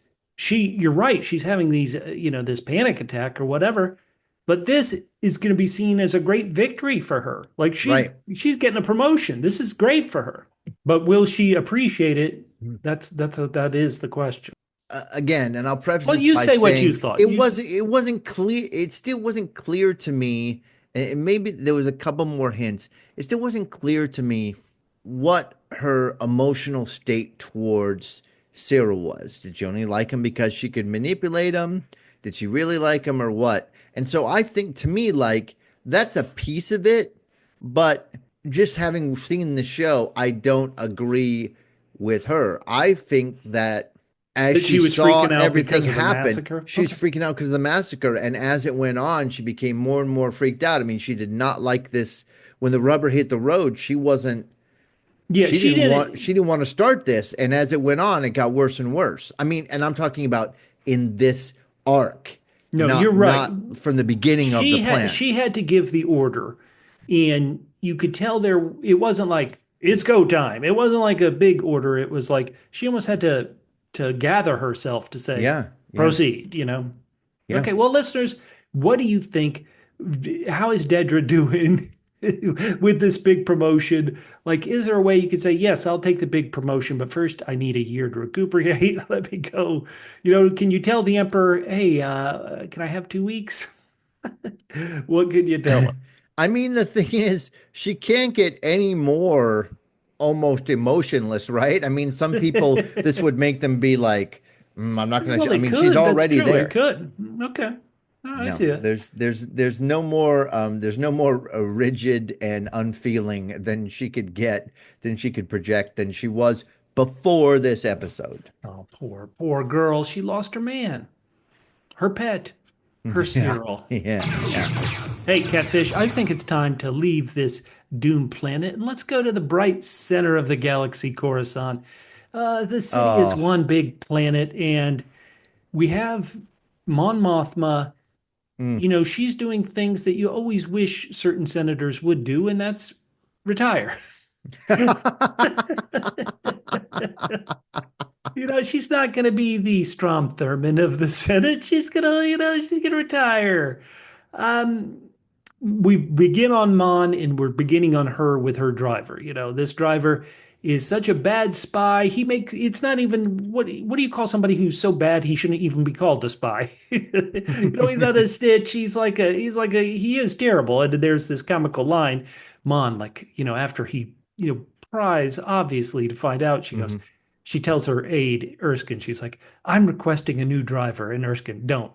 you're right, she's having these, this panic attack or whatever. But this is going to be seen as a great victory for her. Like Right. she's getting a promotion. This is great for her. But will she appreciate it? That is the question. Again, and I'll preface Well, this you by say what you saying thought. it wasn't clear. It still wasn't clear to me, and maybe there was a couple more hints. It still wasn't clear to me what her emotional state towards Syril was. Did she only like him because she could manipulate him? Did she really like him or what? And so I think to me, like, that's a piece of it, but just having seen the show, I don't agree with her. I think that as That she she was saw freaking out everything because of the happen, massacre. she was freaking out because of the massacre. And as it went on, she became more and more freaked out. I mean, she did not like this when the rubber hit the road. She wasn't, Yeah, she she didn't. didn't want to start this. And as it went on, it got worse and worse. I mean, and I'm talking about in this arc, No, you're right. not from the beginning of the plan. She had to give the order, and you could tell there it wasn't like it's go time. It wasn't like a big order. It was like she almost had to gather herself to say Yeah, yeah, proceed. yeah. Okay, well, listeners, what do you think? How is Dedra doing with this big promotion? Like, is there a way you could say, yes, I'll take the big promotion, but first I need a year to recuperate. Let me go. Can you tell the Emperor, hey, can I have 2 weeks? What can you tell him? I mean, the thing is, she can't get any more almost emotionless, right? I mean, some people, this would make them be like, I'm not going Well, to, I they mean, she's could. That's already true. They there. could. Okay. Oh, I No, see it. there's no more rigid and unfeeling than she could project than she was before this episode. Oh, poor girl. She lost her man, her pet, her Yeah, Cyril. yeah, yeah. Hey, Catfish, I think it's time to leave this doomed planet and let's go to the bright center of the galaxy, Coruscant. The city is Oh, one big planet, and we have Mon Mothma. mm. She's doing things that you always wish certain senators would do, and that's retire. She's not going to be the Strom Thurmond of the Senate. She's gonna retire. Um, we begin on Mon and we're beginning on her with her driver. This driver is such a bad spy. It's not even what do you call somebody who's so bad he shouldn't even be called a spy? He's not a stitch. He is terrible. And there's this comical line, Mon, like, after he, pries obviously to find out, Mhm. she tells her aide, Erskine, she's like, I'm requesting a new driver. And Erskine, don't.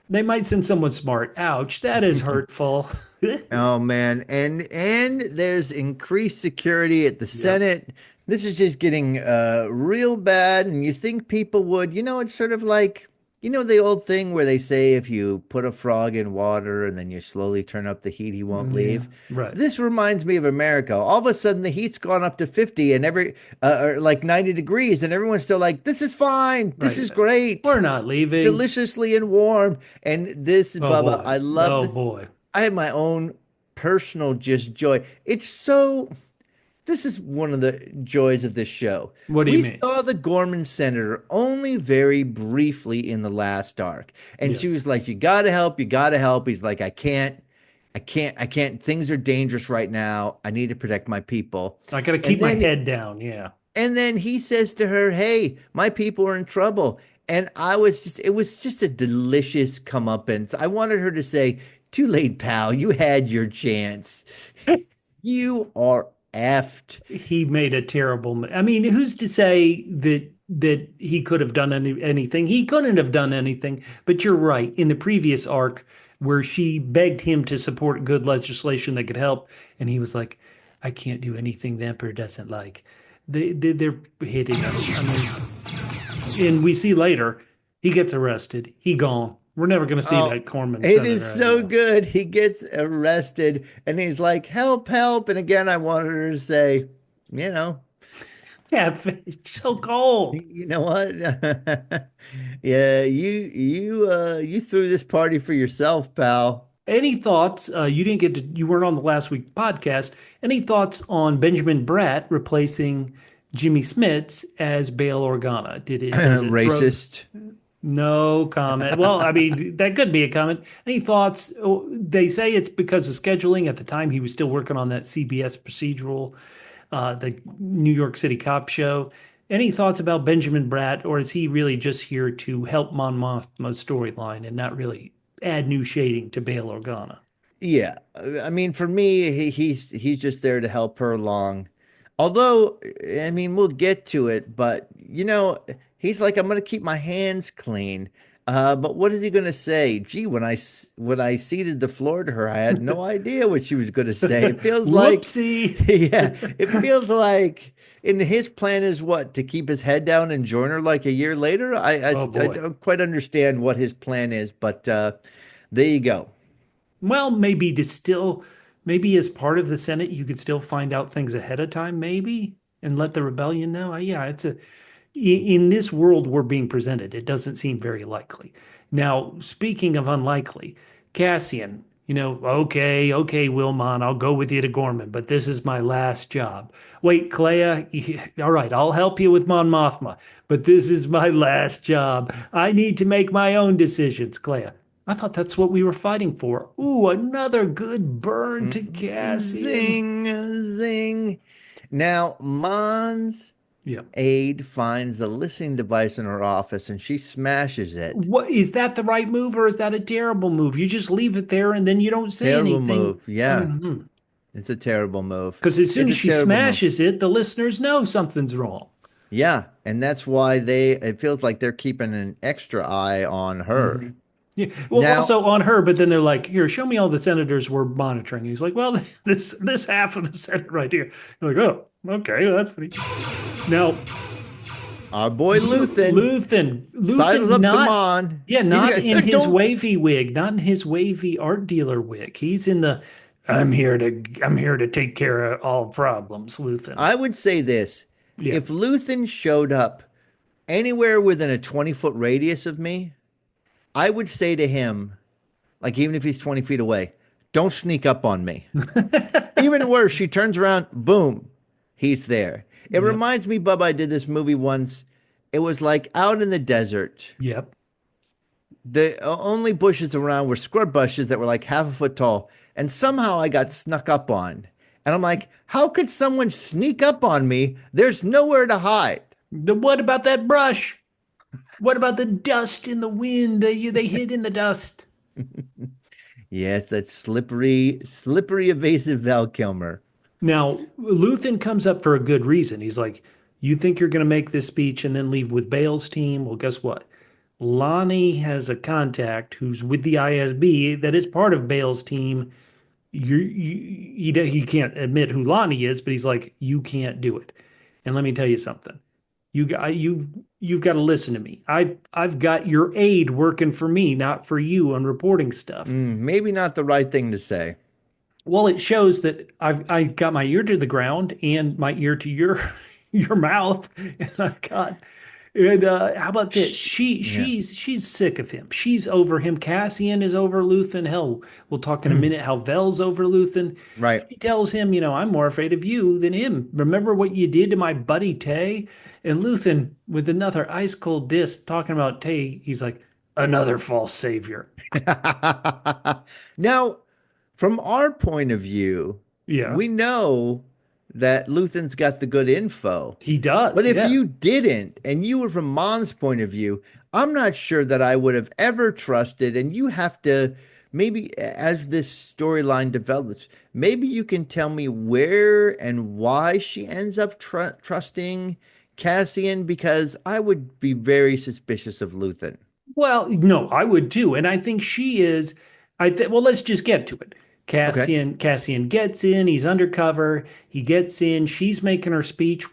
They might send someone smart. Ouch, that is hurtful. Oh man, and there's increased security at the Yep. Senate. This is just getting real bad, and you think people would, it's sort of like, the old thing where they say if you put a frog in water and then you slowly turn up the heat, he won't Yeah, leave. right. This reminds me of America. All of a sudden, the heat's gone up to 50 and or like 90 degrees, and everyone's still like, "This is fine. This Right. is great, We're not leaving. deliciously and warm." And this, Oh Bubba, boy. I love Oh this. boy. I have my own personal just joy. It's so this is one of the joys of this show. What do you We mean? saw the Gorman Senator only very briefly in the last arc. And Yeah. she was like, you gotta help, you gotta help. He's like, I can't. Things are dangerous right now. I need to protect my people. I got to And keep my then head down. Yeah. and then he says to her, hey, my people are in trouble. And it was just a delicious comeuppance. I wanted her to say, too late, pal. You had your chance. You are effed. He made a terrible. I mean, who's to say that he could have done anything? He couldn't have done anything. But you're right. In the previous arc, where she begged him to support good legislation that could help, and he was like, "I can't do anything the emperor doesn't like." They're hitting us. I mean, and we see later he gets arrested. He gone. We're never going to see Oh, that Corman it senator is so anymore. good. He gets arrested and he's like, help, help. And again, I wanted her to say, you know, Catfish, so cold. you know what? Yeah, you threw this party for yourself, pal. Any thoughts? You didn't get to, you weren't on the last week podcast. Any thoughts on Benjamin Bratt replacing Jimmy Smits as Bail Organa? Does it throw? Racist. No comment. Well, I mean, that could be a comment. Any thoughts? Oh, they say it's because of scheduling. At the time, he was still working on that CBS procedural, the New York City cop show. Any thoughts about Benjamin Bratt, or is he really just here to help Mon Mothma's storyline and not really add new shading to Bail Organa? Yeah, I mean, for me, he's just there to help her along. Although, I mean, we'll get to it, but he's like, I'm gonna keep my hands clean. But what is he gonna say? Gee, when I ceded the floor to her, I had no idea what she was gonna say. It feels like, Whoopsie. yeah, it feels like. And his plan is what? To keep his head down and join her like a year later? Oh I boy. don't quite understand what his plan is, but there you go. Well, maybe as part of the Senate, you could still find out things ahead of time, maybe, and let the rebellion know. Yeah, in this world we're being presented, it doesn't seem very likely. Now, speaking of unlikely, Cassian, okay, Wilmon, I'll go with you to Gorman, but this is my last job. Wait, Clea, all right, I'll help you with Mon Mothma, but this is my last job. I need to make my own decisions, Clea. I thought that's what we were fighting for. Ooh, another good burn to Cassian. Zing, zing. Now, Mon's Yeah. aide finds the listening device in her office and she smashes it. What is that the right move or is that a terrible move? You just leave it there and then you don't say Terrible anything. move. Yeah, it's a terrible move. Because as soon It's as a she terrible move. smashes it, the listeners know something's wrong. Yeah, and that's why it feels like they're keeping an extra eye on her. Yeah. Well, Now, also on her, but then they're like, "Here, show me all the senators we're monitoring." He's like, "Well, this half of the Senate right here." You're like, "Oh, okay, well, that's pretty." Now, our boy Luthen, sidles up to not, Mon. yeah, not in his Don't. wavy wig, not in his wavy art dealer wig. He's in the, I'm here to take care of all problems, Luthen. I would say this. Yeah. If Luthen showed up anywhere within a 20-foot radius of me, I would say to him, like even if he's 20 feet away, don't sneak up on me. Even worse, she turns around, boom, he's there. It Yep. reminds me, Bubba, I did this movie once. It was like out in the desert. Yep. The only bushes around were scrub bushes that were like half a foot tall. And somehow I got snuck up on. And I'm like, how could someone sneak up on me? There's nowhere to hide. What about that brush? What about the dust in the wind? They hid in the dust. Yes, that slippery, evasive Val Kilmer. Now, Luthen comes up for a good reason. He's like, "You think you're going to make this speech and then leave with Bale's team? Well, guess what? Lonnie has a contact who's with the ISB that is part of Bale's team. He can't admit who Lonnie is, but he's like, you can't do it. And let me tell you something. You've got to listen to me. I've got your aide working for me, not for you on reporting stuff. Maybe not the right thing to say. Well, it shows that I got my ear to the ground and my ear to your mouth, and And how about this? Yeah. She's sick of him. She's over him. Cassian is over Luthen. Hell, we'll talk in a minute how Vel's over Luthen. Right. She tells him, I'm more afraid of you than him. Remember what you did to my buddy Tay? And Luthen, with another ice cold diss talking about Tay, he's like, another false savior. Now, from our point of view, Yeah, we know that Luthen's got the good info. he does. But if Yeah. you didn't, and you were from Mon's point of view, I'm not sure that I would have ever trusted. And you have to, maybe as this storyline develops, maybe you can tell me where and why she ends up trusting Cassian, because I would be very suspicious of Luthen. Well, no, I would too. And I think she is, well, let's just get to it. Okay. Cassian gets in, he's undercover, he gets in, she's making her speech,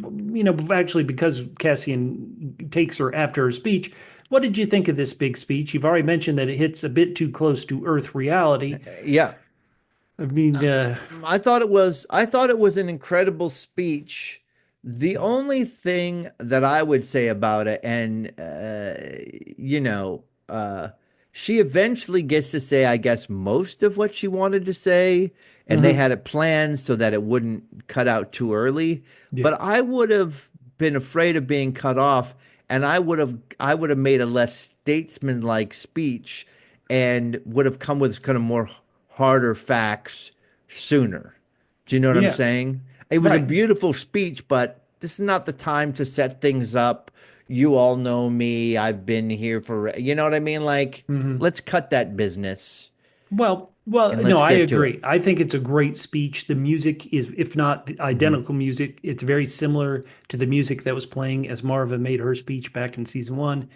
actually because Cassian takes her after her speech. What did you think of this big speech? You've already mentioned that it hits a bit too close to Earth reality. Yeah. I mean, I thought it was an incredible speech. The only thing that I would say about it, and you know, she eventually gets to say, I guess, most of what she wanted to say, and they mhm, had it planned so that it wouldn't cut out too early. yeah, But I would have been afraid of being cut off, and I would have made a less statesman-like speech, and would have come with kind of more harder facts sooner. Do you know what I'm yeah, saying? It was a right. beautiful speech, but this is not the time to set things up. You all know me. I've been here for, you know what I mean? Like, Mhm. let's cut that business Well, and no, let's I get to it. agree. I think it's a great speech. The music is, if not the Hmm. identical music, it's very similar to the music that was playing as Marva made her speech back in season one.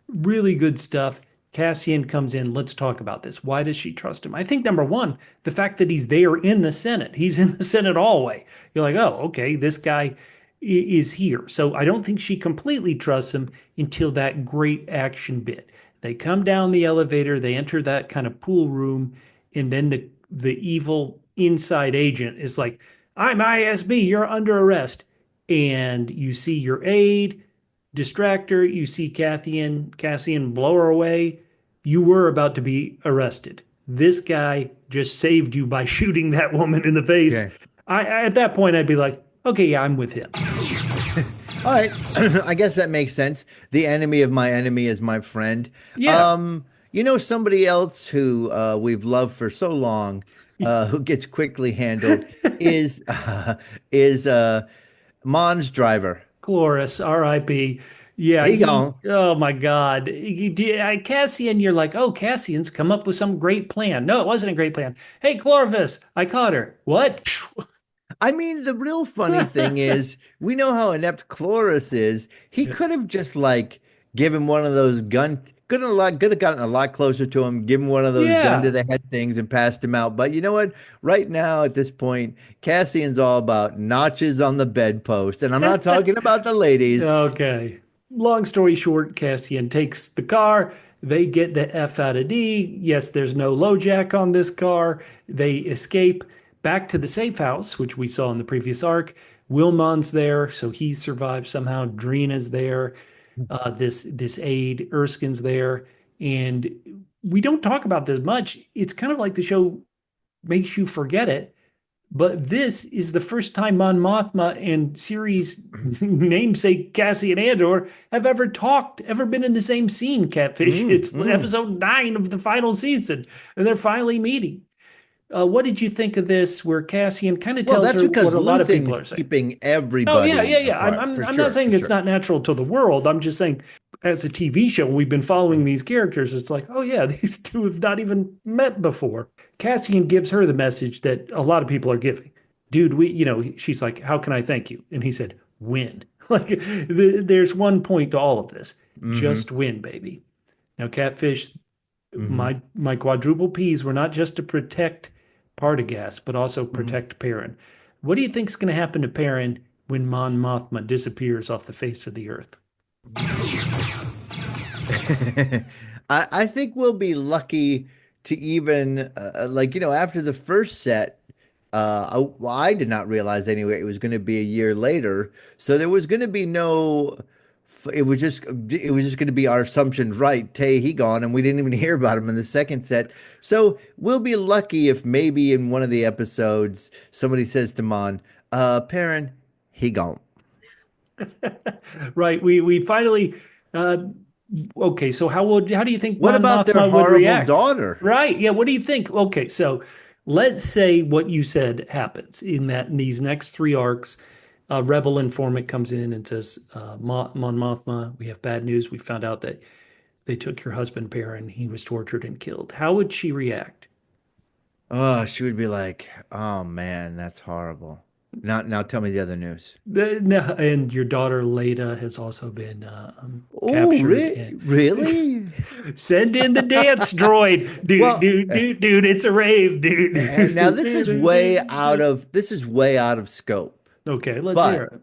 Really good stuff. Cassian comes in. Let's talk about this. Why does she trust him? I think number one, the fact that he's there in the Senate. He's in the Senate hallway. You're like, oh, okay, this guy is here. So I don't think she completely trusts him until that great action bit. They come down the elevator, they enter that kind of pool room, and then the evil inside agent is like, I'm ISB, you're under arrest. And you see your aide distract her. You see Cassian blow her away. You were about to be arrested. This guy just saved you by shooting that woman in the face. Okay. At that point, I'd be like, okay, yeah, I'm with him. All right. I guess that makes sense. The enemy of my enemy is my friend. Yeah, Somebody else who we've loved for so long, who gets quickly handled is Mon's driver. Chloris, R.I.P. Yeah, He gone. oh my God. Cassian, you're like, oh, Cassian's come up with some great plan. No, it wasn't a great plan. Hey, Clovis, I caught her. What? I mean, the real funny thing is, we know how inept Cloris is. He could have just like given one of those could have gotten a lot closer to him, given one of those gun to Yeah. the head things and passed him out. But you know what? Right now, at this point, Cassian's all about notches on the bedpost, and I'm not talking about the ladies. Okay. Long story short, Cassian takes the car. They get the F out of D. Yes, there's no LoJack on this car. They escape back to the safe house, which we saw in the previous arc. Wilmon's there, so he survives somehow. Dreena's there. This aide Erskine's there, and we don't talk about this much. It's kind of like the show makes you forget it, but this is the first time Mon Mothma and series namesake Cassie and Andor have ever talked, ever been in the same scene, Catfish. Mm, It's mm. episode 9 of the final season, and they're finally meeting. What did you think of this, where Cassian kind of Well, tells that's her what because a lot of people Luthen's are saying? keeping Oh yeah, yeah, everybody yeah. I'm apart, I'm for I'm not sure, saying for it's sure. not natural to the world. I'm just saying, as a TV show, we've been following these characters. It's like, oh yeah, these two have not even met before. Cassian gives her the message that a lot of people are giving. Dude, she's like, how can I thank you? And he said, win. Like, there's one point to all of this. Hmm. Just win, baby. Now, Catfish, Hmm. my quadruple P's were not just to protect Partagast, but also Hmm. protect Perrin. What do you think is going to happen to Perrin when Mon Mothma disappears off the face of the earth? I think we'll be lucky to even after the first set. Well, I did not realize anyway it was going to be a year later, so there was going to be no it was just going to be our assumptions right. Tay, he gone, and we didn't even hear about him in the second set. So we'll be lucky if maybe in one of the episodes somebody says to Mon, Perrin, he gone. Right. We finally uh okay, so how do you think What Mon about their Mothma would horrible react? daughter? Right. Yeah, what do you think? Okay, so let's say what you said happens in these next three arcs. A rebel informant comes in and says, Mon Mothma, we have bad news. We found out that they took your husband, Baron. He was tortured and killed. How would she react? Oh, she would be like, "Oh man, that's horrible." Now tell me the other news. No, and your daughter Leda has also been Oh, captured and really? send in the dance droid, dude, Well, dude, dude, dude. It's a rave, and now this is way out dude. of this is way out of scope. Okay, let's hear But it.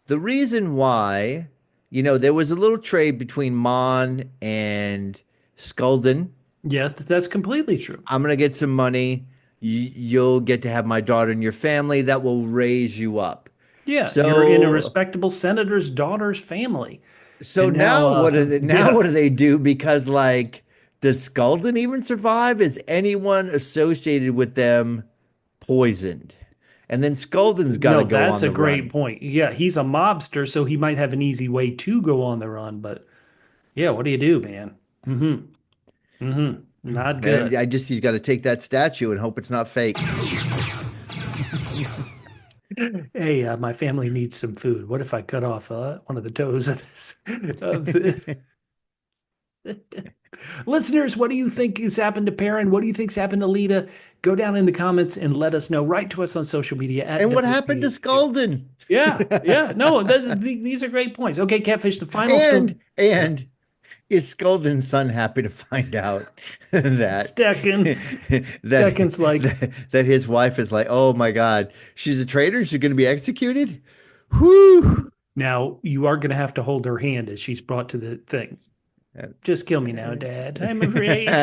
the reason why, there was a little trade between Mon and Skulden. Yeah, that's completely true. I'm gonna get some money. You'll get to have my daughter in your family. That will raise you up. Yeah, you're in a So, respectable senator's daughter's family, so and now, now what do they, now yeah, what do they do? Because like, does Skulden even survive? Is anyone associated with them poisoned? And then Skulden's got to no, go that's on a the great run. point. Yeah, he's a mobster, so he might have an easy way to go on the run. But yeah, what do you do, man? Not good. I just he's got to take that statue and hope it's not fake. Hey, my family needs some food. What if I cut off one of the toes of this? Of the... Listeners, what do you think has happened to Perrin? What do you think's happened to Lita? Go down in the comments and let us know. Write to us on social media at And what happened to WSB. Skulden? Yeah, yeah. No, these are great points. Okay, Catfish, the final story. And is Skulden's son happy to find out that Stecken. that Stecken's like, that his wife is like, oh my God, she's a traitor. She's going to be executed. Whoo! now you are going to have to hold her hand as she's brought to the thing. Just kill me now, Dad. I'm afraid. All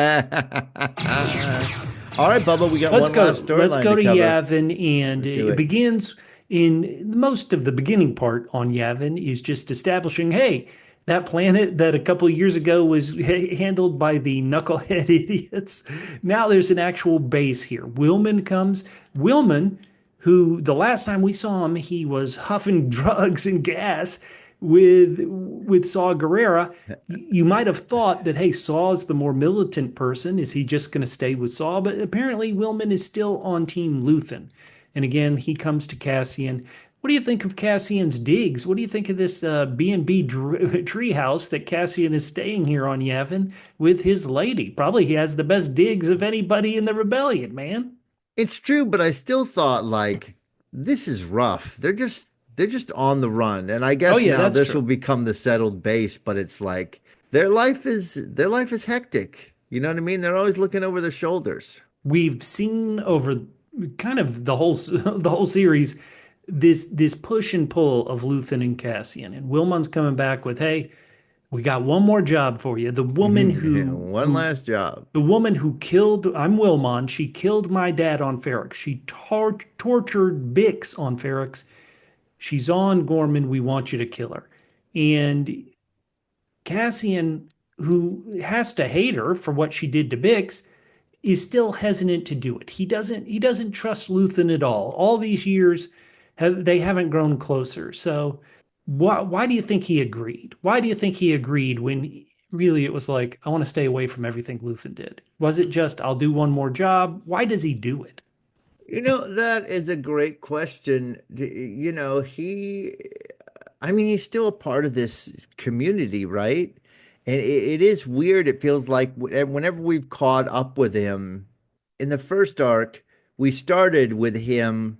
right, Bubba, we got Let's one go. last Let's storyline go to to cover. Yavin, and Let's do it it. begins in most of the beginning part on Yavin is just establishing, hey, that planet that a couple of years ago was handled by the knucklehead idiots. Now there's an actual base here. Willman comes. Willman, who the last time we saw him, he was huffing drugs and gas with Saw Gerrera. You might have thought that, hey, Saw is the more militant person. Is he just going to stay with Saw? But apparently, Willman is still on Team Luthen. And again, he comes to Cassian. What do you think of Cassian's digs? What do you think of this B&B treehouse that Cassian is staying here on Yavin with his lady? Probably he has the best digs of anybody in the rebellion, man. It's true, but I still thought like this is rough. They're just on the run, and I Oh, guess yeah, now that's this will true. become the settled base. But it's like their life is hectic. You know what I mean? They're always looking over their shoulders. We've seen over kind of the whole the whole series this push and pull of Luthen and Cassian, and Wilmon's coming back with, "Hey, we got one more job for you. One last job. The woman who killed, I'm Wilmon. She killed my dad on Ferrix. She tortured Bix on Ferrix. She's on Ghorman. We want you to kill her." And Cassian, who has to hate her for what she did to Bix, is still hesitant to do it. He doesn't trust Luthen at all. All these years they haven't grown closer. So why do you think he agreed? Why do you think he agreed when really it was like, I want to stay away from everything Luthen did? Was it just, I'll do one more job? Why does he do it? That is a great question. I mean, he's still a part of this community, right? And it is weird. It feels like whenever we've caught up with him in the first arc, we started with him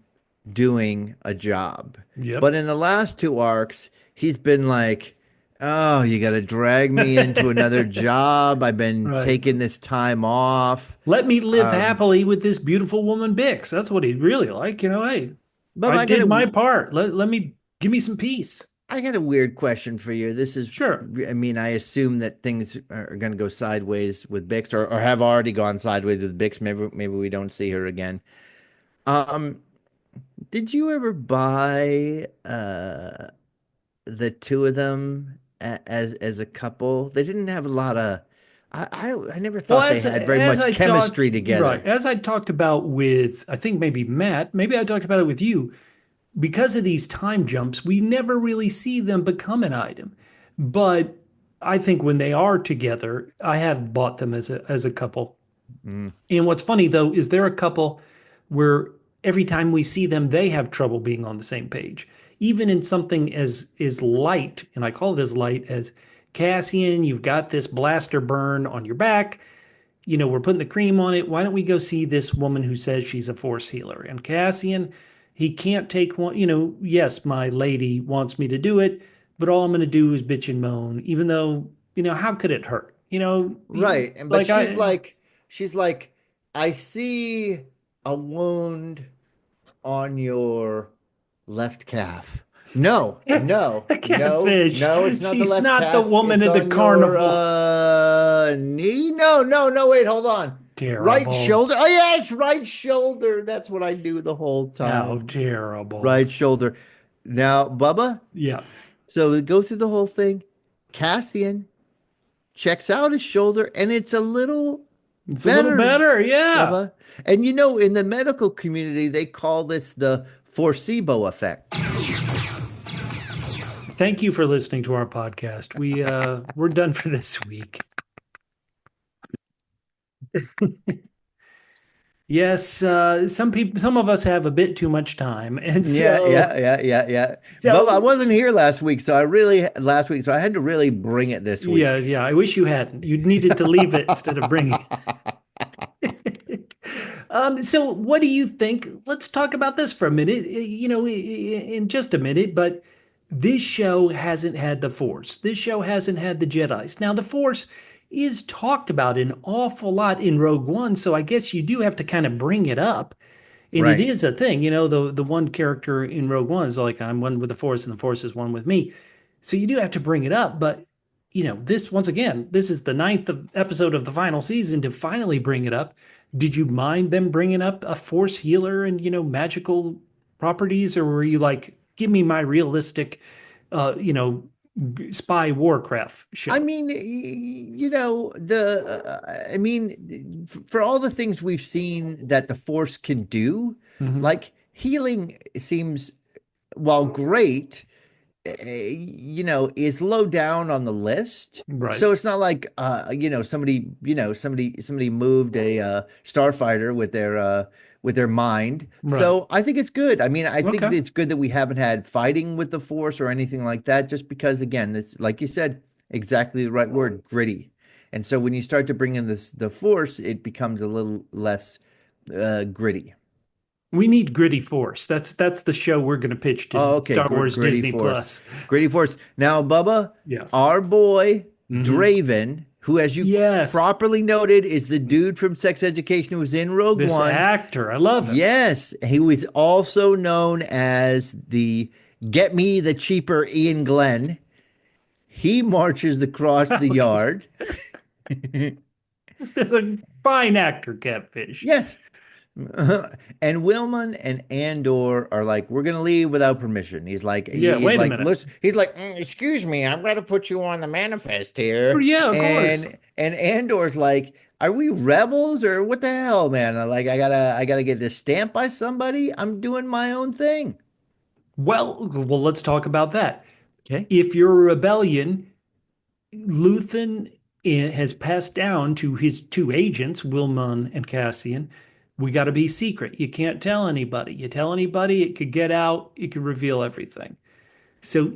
doing a job. Yep. But in the last two arcs, he's been like, oh, you got to drag me into another job. I've been Right. taking this time off. Let me live happily with this beautiful woman, Bix. That's what he'd really like. Hey, But I I got did my a part. Let me give me some peace. I got a weird question for you. This is, Sure. I mean, I assume that things are going to go sideways with Bix, or have already gone sideways with Bix. Maybe we don't see her again. Um, did you ever buy the two of them as a couple. They didn't have a lot of. I never Well, thought they had very as much I talked, chemistry right, together. as I talked about with, I think maybe Matt, maybe I talked about it with you, because of these time jumps, we never really see them become an item. But I think when they are together, I have bought them as a couple. Mm, And what's funny though is they're a couple where every time we see them, they have trouble being on the same page. Even in something as light, and I call it as light as Cassian, you've got this blaster burn on your back. We're putting the cream on it. Why don't we go see this woman who says she's a force healer? And Cassian, he can't take one, yes, my lady wants me to do it, but all I'm going to do is bitch and moan, even though, how could it hurt? right, and but Like I, she's like, I see a wound on your left calf. No, no, a no, catfish. no, it's not the She's left not the calf. woman It's at the on your carnival. knee. No, no, no, wait, hold on. Right Terrible. shoulder. Oh, yes, right shoulder. That's what I do the whole How time. terrible. Right shoulder. Now, Bubba, Yeah. so we go through the whole thing. Cassian checks out his shoulder, and it's a little It's a little better, better. Yeah. Bubba. And in the medical community, they call this the placebo effect. Thank you for listening to our podcast. We're done for this week. Yes, some of us have a bit too much time, and Yeah, so yeah, yeah, yeah, yeah. Bubba, I so wasn't here last week, so I had to really bring it this yeah, week. yeah. I wish you hadn't. You needed to leave it instead of bringing it. So what do you think? Let's talk about this for a minute. In just a minute, but this show hasn't had the Force. This show hasn't had the Jedi's. Now, the Force is talked about an awful lot in Rogue One, so I guess you do have to kind of bring it up. And it Right. is a thing, the one character in Rogue One is like, I'm one with the Force, and the Force is one with me. So you do have to bring it up, but this once again, this is the episode of the final season to finally bring it up. Did you mind them bringing up a Force healer and magical properties, or were you like, give me my realistic, uh, you know, spy warcraft I show? mean, I mean, for all the things we've seen that the Force can do, Hmm. like healing seems, while great, is low down on the list. Right, So it's not like somebody moved a starfighter with their mind. right. So I think it's good. I mean, I think Okay. it's good that we haven't had fighting with the Force or anything like that, just because again, this, like you said, exactly the right word, gritty. And so when you start to bring in the Force, it becomes a little less gritty. We need Gritty Force. That's the show we're going to pitch to Oh, okay. Star Wars Gritty Disney Force. Plus. Gritty Force. Now, Bubba, Yeah. our boy, Hmm. Draven, who, as you Yes. properly noted, is the dude from Sex Education who was in Rogue This One. actor, I love him. Yes. He was also known as the Get Me the Cheaper Ian Glenn. He marches across the Okay. yard. This is a fine actor, Catfish. Yes. And Wilman and Andor are like, we're gonna leave without permission. Yeah, He's wait a like, minute. listen, he's like, excuse me, I'm gonna put you on the manifest Oh, here. yeah, of course. And Andor's like, are we rebels or what the hell, man? I'm like, I gotta get this stamped by somebody. I'm doing my own thing. Well, let's talk about that. Okay. If you're a rebellion, Luthen has passed down to his two agents, Wilmon and Cassian. We got to be secret. You can't tell anybody. You tell anybody, it could get out. It could reveal everything. So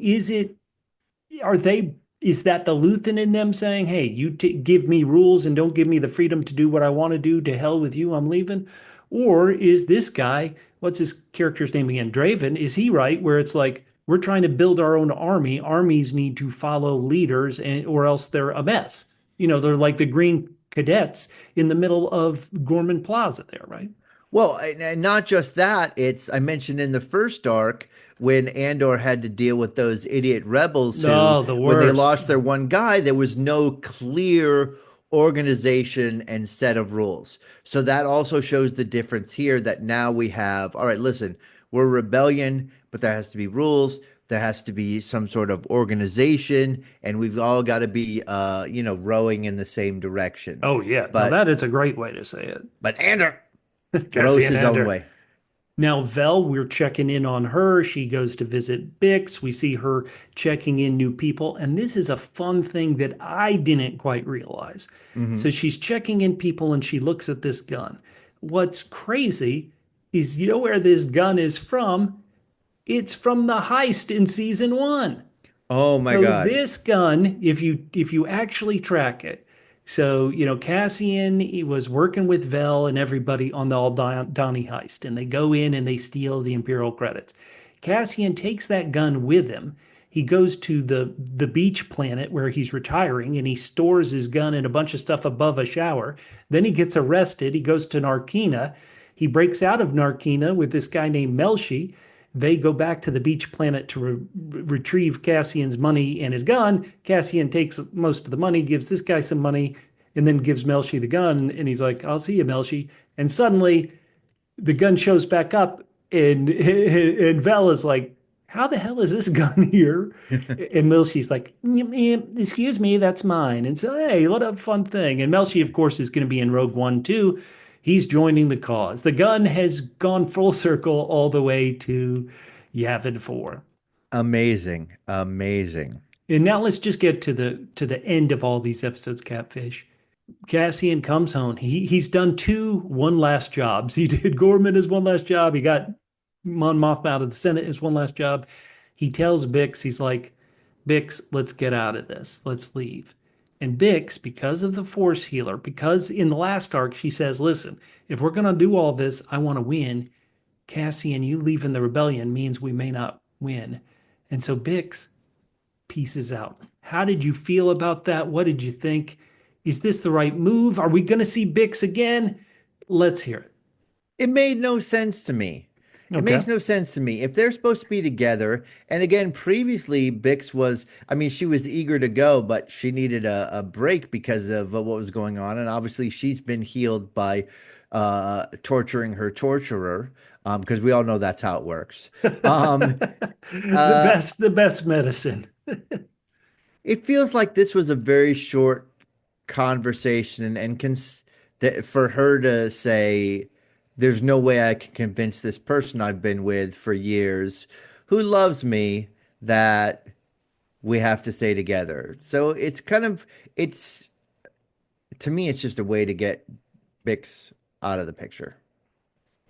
are they, is that the Luthen in them saying, hey, give me rules and don't give me the freedom to do what I want to do? To hell with you, I'm leaving? Or is this guy, what's his character's name again? Draven, is he right? Where it's like, we're trying to build our own army. Armies need to follow leaders, or else they're a mess. They're like the Green Cadets in the middle of Gorman Plaza there, right? Well, and not just that, I mentioned in the first arc when Andor had to deal with those idiot rebels who, No, the when they worst. lost their one guy, there was no clear organization and set of rules. So that also shows the difference here that now we have, all right, listen, we're a rebellion, but there has to be rules. there has to be some sort of organization, and we've all got to be, rowing in the same direction. Oh yeah, now But that is a great way to say but Andor it. rows Cassian his own Andor. way. Now, Vel, we're checking in on her. She goes to visit Bix. We see her checking in new people. And this is a fun thing that I didn't quite realize. Hmm. So she's checking in people and she looks at this gun. What's crazy is you know where this gun is from? It's from the heist in season one. Oh my So God. this gun, if you actually track it, so Cassian he was working with Vel and everybody on the Donnie heist, and they go in and they steal the Imperial credits. Cassian takes that gun with him. He goes to the beach planet where he's retiring, and he stores his gun and a bunch of stuff above a shower. Then he gets arrested. He goes to Narkina. He breaks out of Narkina with this guy named Melshi. They go back to the beach planet to retrieve Cassian's money and his gun. Cassian takes most of the money, gives this guy some money, and then gives Melshi the gun. And he's like, I'll see you, Melshi. And suddenly the gun shows back up, and Vel is like, how the hell is this gun here? And Melshi's like, excuse me, that's mine. And so, hey, what a fun thing. And Melshi, of course, is going to be in Rogue One too. He's joining the cause. The gun has gone full circle all the way to Yavin 4. Amazing. Amazing. And now let's just get to the end of all these episodes, Catfish. Cassian comes home. He's done two one last jobs. He did Ghorman as one last job. He got Mon Mothma out of the Senate as one last job. He tells Bix, he's like, Bix, let's get out of this. Let's leave. And Bix, because of the Force healer, because in the last arc she says, listen, if we're going to do all this, I want to win. Cassian, you leaving the rebellion means we may not win. And so Bix pieces out. How did you feel about that? What did you think? Is this the right move? Are we going to see Bix again? Let's hear it. It made no sense to me. It Okay. makes no sense to me. If they're supposed to be together, and again, previously Bix was, I mean, she was eager to go, but she needed a break because of what was going on. And obviously she's been healed by torturing her torturer, because we all know that's how it works. Um, uh, The best medicine. it feels like this was a very short conversation, and that for her to say, there's no way I can convince this person I've been with for years who loves me that we have to stay together. So it's kind of, it's, to me, it's just a way to get Bix out of the picture.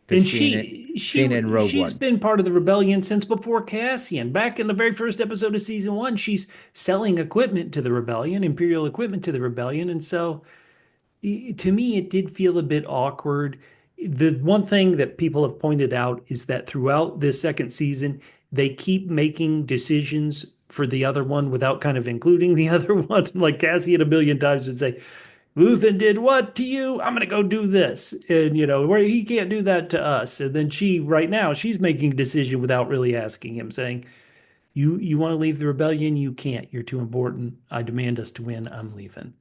Because And she ain't in Rogue she's One. been part of the rebellion since before Cassian. Back in the very first episode of season one, she's selling equipment to the rebellion, Imperial equipment to the rebellion. And so to me, it did feel a bit awkward. The one thing that people have pointed out is that throughout this second season, they keep making decisions for the other one without kind of including the other one. Like Cassian a million times would say, Luthen did what to you? I'm going to go do this. And, where he can't do that to us. And then right now, she's making a decision without really asking him, saying, you want to leave the rebellion? You can't. You're too important. I demand us to win. I'm leaving.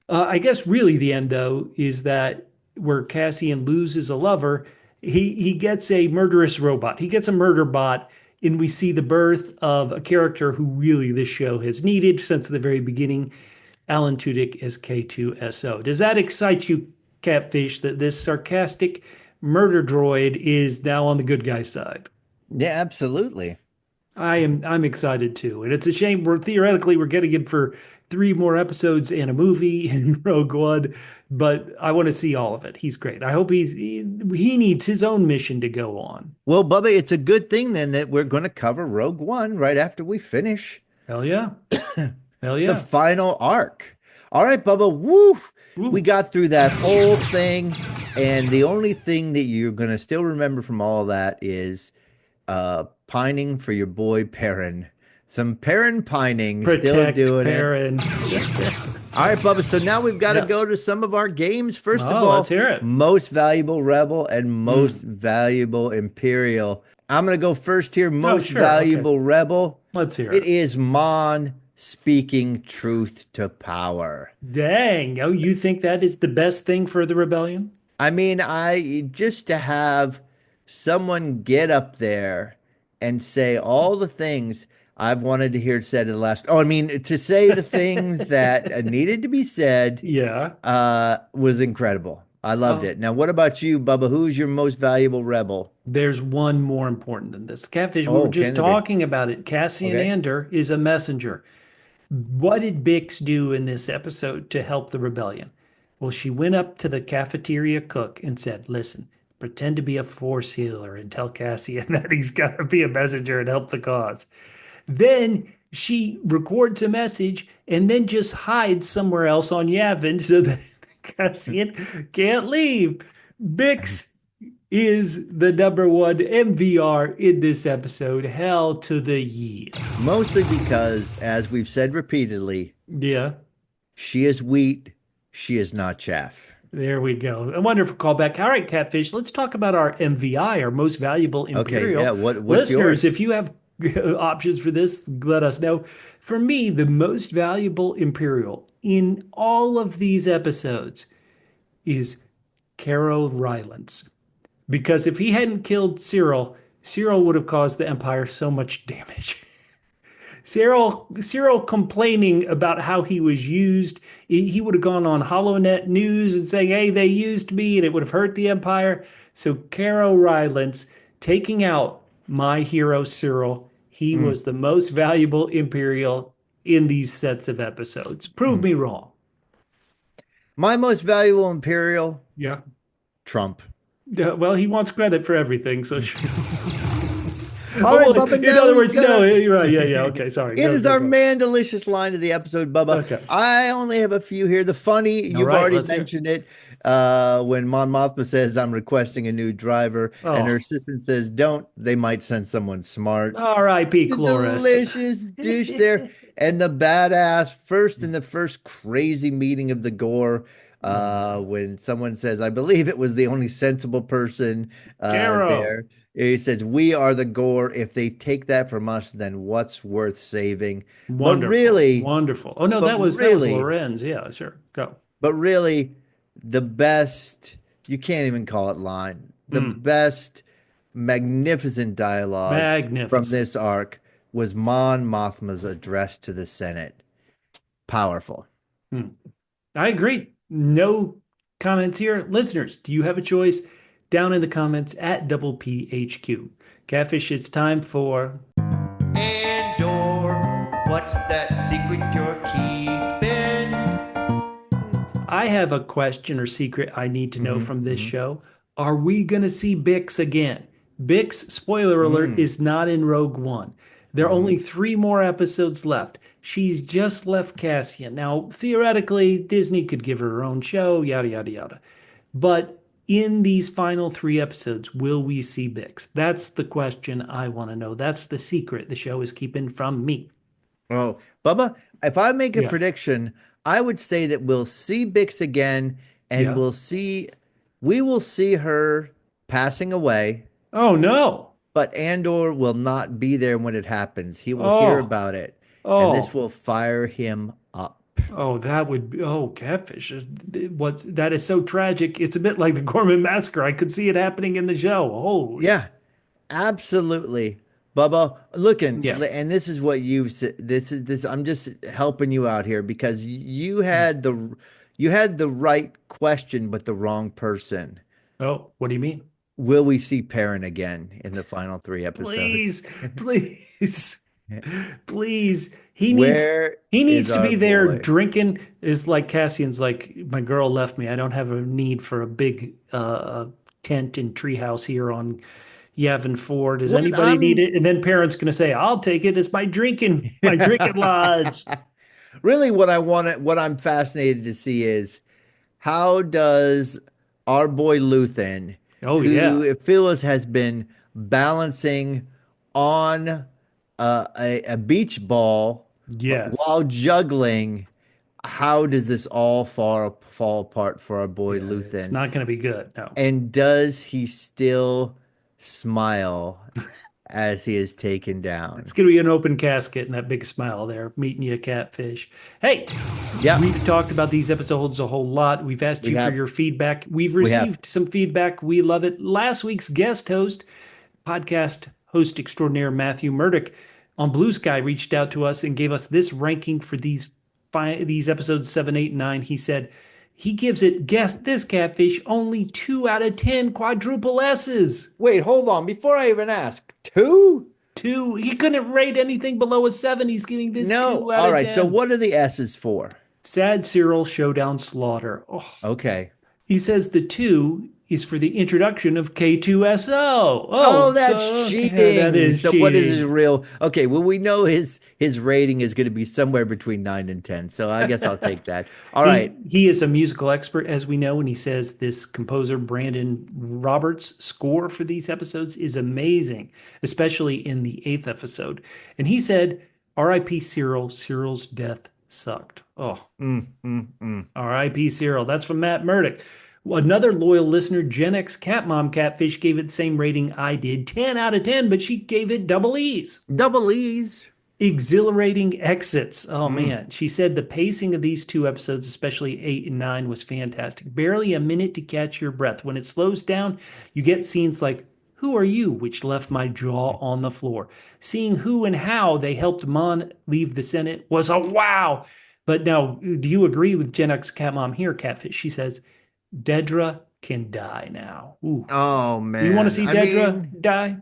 I guess really the end, though, is that where Cassian loses a lover, he gets a murderous robot. He gets a murder bot, and we see the birth of a character who really this show has needed since the very beginning, Alan Tudyk as K2SO. Does that excite you, Catfish, that this sarcastic murder droid is now on the good guy side? Yeah, absolutely. I'm excited too. And it's a shame we're getting him for 3 more episodes and a movie in Rogue One, but I want to see all of it. He's great. I hope he needs his own mission to go on. Well, Bubba, it's a good thing then that we're going to cover Rogue One right after we finish Hell yeah. Hell the yeah. final arc. All right, Bubba, woo! We got through that whole thing, and the only thing that you're going to still remember from all that is pining for your boy Perrin. Some Perrin pining, still Protect doing Perrin. it. All right, Bubba, so now we've got to go to some of our games. First of all, let's hear it. most valuable Rebel and most valuable Imperial. I'm going to go first here. Most sure, valuable Rebel. Let's hear It it. is Mon speaking truth to power. Dang. Oh, you think that is the best thing for the rebellion? I mean, I just to have someone get up there and say all the things I've wanted to hear said in the last. Oh, I mean, to say the things that needed to be said Yeah. was incredible. I loved Oh, it. Now, what about you, Bubba? Who's your most valuable rebel? there's one more important than this. Catfish, we were Oh, just can there be? talking about it. Cassian Okay. Andor is a messenger. What did Bix do in this episode to help the rebellion? Well, she went up to the cafeteria cook and said, listen, pretend to be a force healer and tell Cassian that he's got to be a messenger and help the cause. Then she records a message and then just hides somewhere else on Yavin so that Cassian can't leave. Bix is the number one MVR in this episode. Hell to the yeah. Mostly because, as we've said repeatedly, Yeah. she is wheat, she is not chaff. There we go. A wonderful callback. All right, Catfish, let's talk about our MVI, our most valuable Okay, Imperial. yeah, what's Listeners, yours? if you have options for this, let us know. For me, the most valuable Imperial in all of these episodes is Caro Rylance. Because if he hadn't killed Syril, Syril would have caused the Empire so much damage. Syril complaining about how he was used. He would have gone on HoloNet News and saying, hey, they used me, and it would have hurt the Empire. So Caro Rylance taking out my hero Syril. He Mm, was the most valuable Imperial in these sets of episodes. Prove mm. me wrong. My most valuable Imperial, Yeah. Trump. Yeah, well, he wants credit for everything, so sure. All right, Oh, Bubba, in now other we've words, no, got you're right. Yeah, yeah. Okay, sorry. it Go, is go, our go. Mandolicious line of the episode, Bubba. Okay. I only have a few here. The funny, All you've right, already let's hear it. mentioned it, when Mon Mothma says, I'm requesting a new driver, and her Oh, assistant says, don't, they might send someone smart. R.I.P. The Cloris. delicious douche there, and the badass first in the first crazy meeting of the gore, when someone says, I believe it was the only sensible person Caro. there. He says, we are the gore. If they take that from us, then what's worth saving? But Wonderful. really, Wonderful. Oh no, but that was really, Lorenz. Yeah, sure. Go. but really, the best, you can't even call it line, the Mm, best magnificent dialogue from magnificent. this arc was Mon Mothma's address to the Senate. Powerful. Mm. I agree. No comments here. Listeners, do you have a choice? Down in the comments at double PHQ. Catfish, it's time for Andor, what's that secret you're keeping? I have a question or secret I need to know Hmm. from this Hmm. show. Are we going to see Bix again? Bix, spoiler alert, Mm. is not in Rogue One. There are only Hmm. 3 more episodes left. She's just left Cassian. Now, theoretically, Disney could give her her own show, yada, yada, yada. But in these final 3 episodes, will we see Bix? That's the question I want to know. That's the secret the show is keeping from me. Oh, Bubba, if I make a Yeah. prediction, I would say that we'll see Bix again and Yeah. we will see her passing away, Oh, no. but Andor will not be there when it happens. He will hear Oh, about it, and this oh. will fire him up. Oh, that would be, oh, Catfish. That is so tragic. It's a bit like the Ghorman Massacre. I could see it happening in the show. Holy. Yeah, absolutely. Bubba, looking, Yeah. and this is what you've said. This. I'm just helping you out here because you had the right question, but the wrong person. Oh, what do you mean? Will we see Perrin again in the final 3 episodes? Please, please, please. He needs Where he is needs to our be there boy? drinking. Is like Cassian's like, my girl left me. I don't have a need for a big tent and treehouse here on Yavin 4. Does What anybody need I'm it? And then parents gonna say, I'll take it. It's my drinking lodge. really what I'm fascinated to see is how does our boy Luthen, Oh who yeah. it feels has been balancing on a beach ball Yes. while juggling, how does this all fall apart for our boy Yeah, it's Luthen? not going to be good. No. And does he still smile as he is taken It's down? going to be an open casket and that big smile there, meeting you, Catfish. Hey, Yeah, we've talked about these episodes a whole lot. We've asked we you for have. your feedback. We've We have. received some feedback. We love it. Last week's guest host, podcast host extraordinaire Matthew Murdoch on Blue Sky reached out to us and gave us this ranking for these episodes 7, 8, and 9. He said he gives it, guess this, Catfish, only 2 out of 10 quadruple S's. Wait, hold on. Before I even ask, 2? 2. He couldn't rate anything below a 7. He's giving this 2 out of 10. All right, so what are the S's for? Sad Syril Showdown Slaughter. Oh. Okay. He says the 2 is for the introduction of K2SO. That's cheating. Okay, that is so cheating. What is his real? Okay, well, we know his rating is going to be somewhere between 9 and 10, so I guess I'll take that. All right. He is a musical expert, as we know, and he says this composer, Brandon Roberts' score for these episodes is amazing, especially in the 8th episode. And he said, R.I.P. Syril. Cyril's death sucked. Oh. R.I.P. Syril. That's from Matt Murdoch. Another loyal listener, Gen X Cat Mom Catfish, gave it the same rating I did, 10 out of 10, but she gave it double E's. Double E's. Exhilarating exits. Oh, man. She said the pacing of these 2 episodes, especially 8 and 9, was fantastic. Barely a minute to catch your breath. When it slows down, you get scenes like, Who Are You?, which left my jaw on the floor. Seeing who and how they helped Mon leave the Senate was a wow. But now, do you agree with Gen X Cat Mom here, Catfish? She says, Dedra can die now. Ooh. Oh, man. You want to see Dedra die?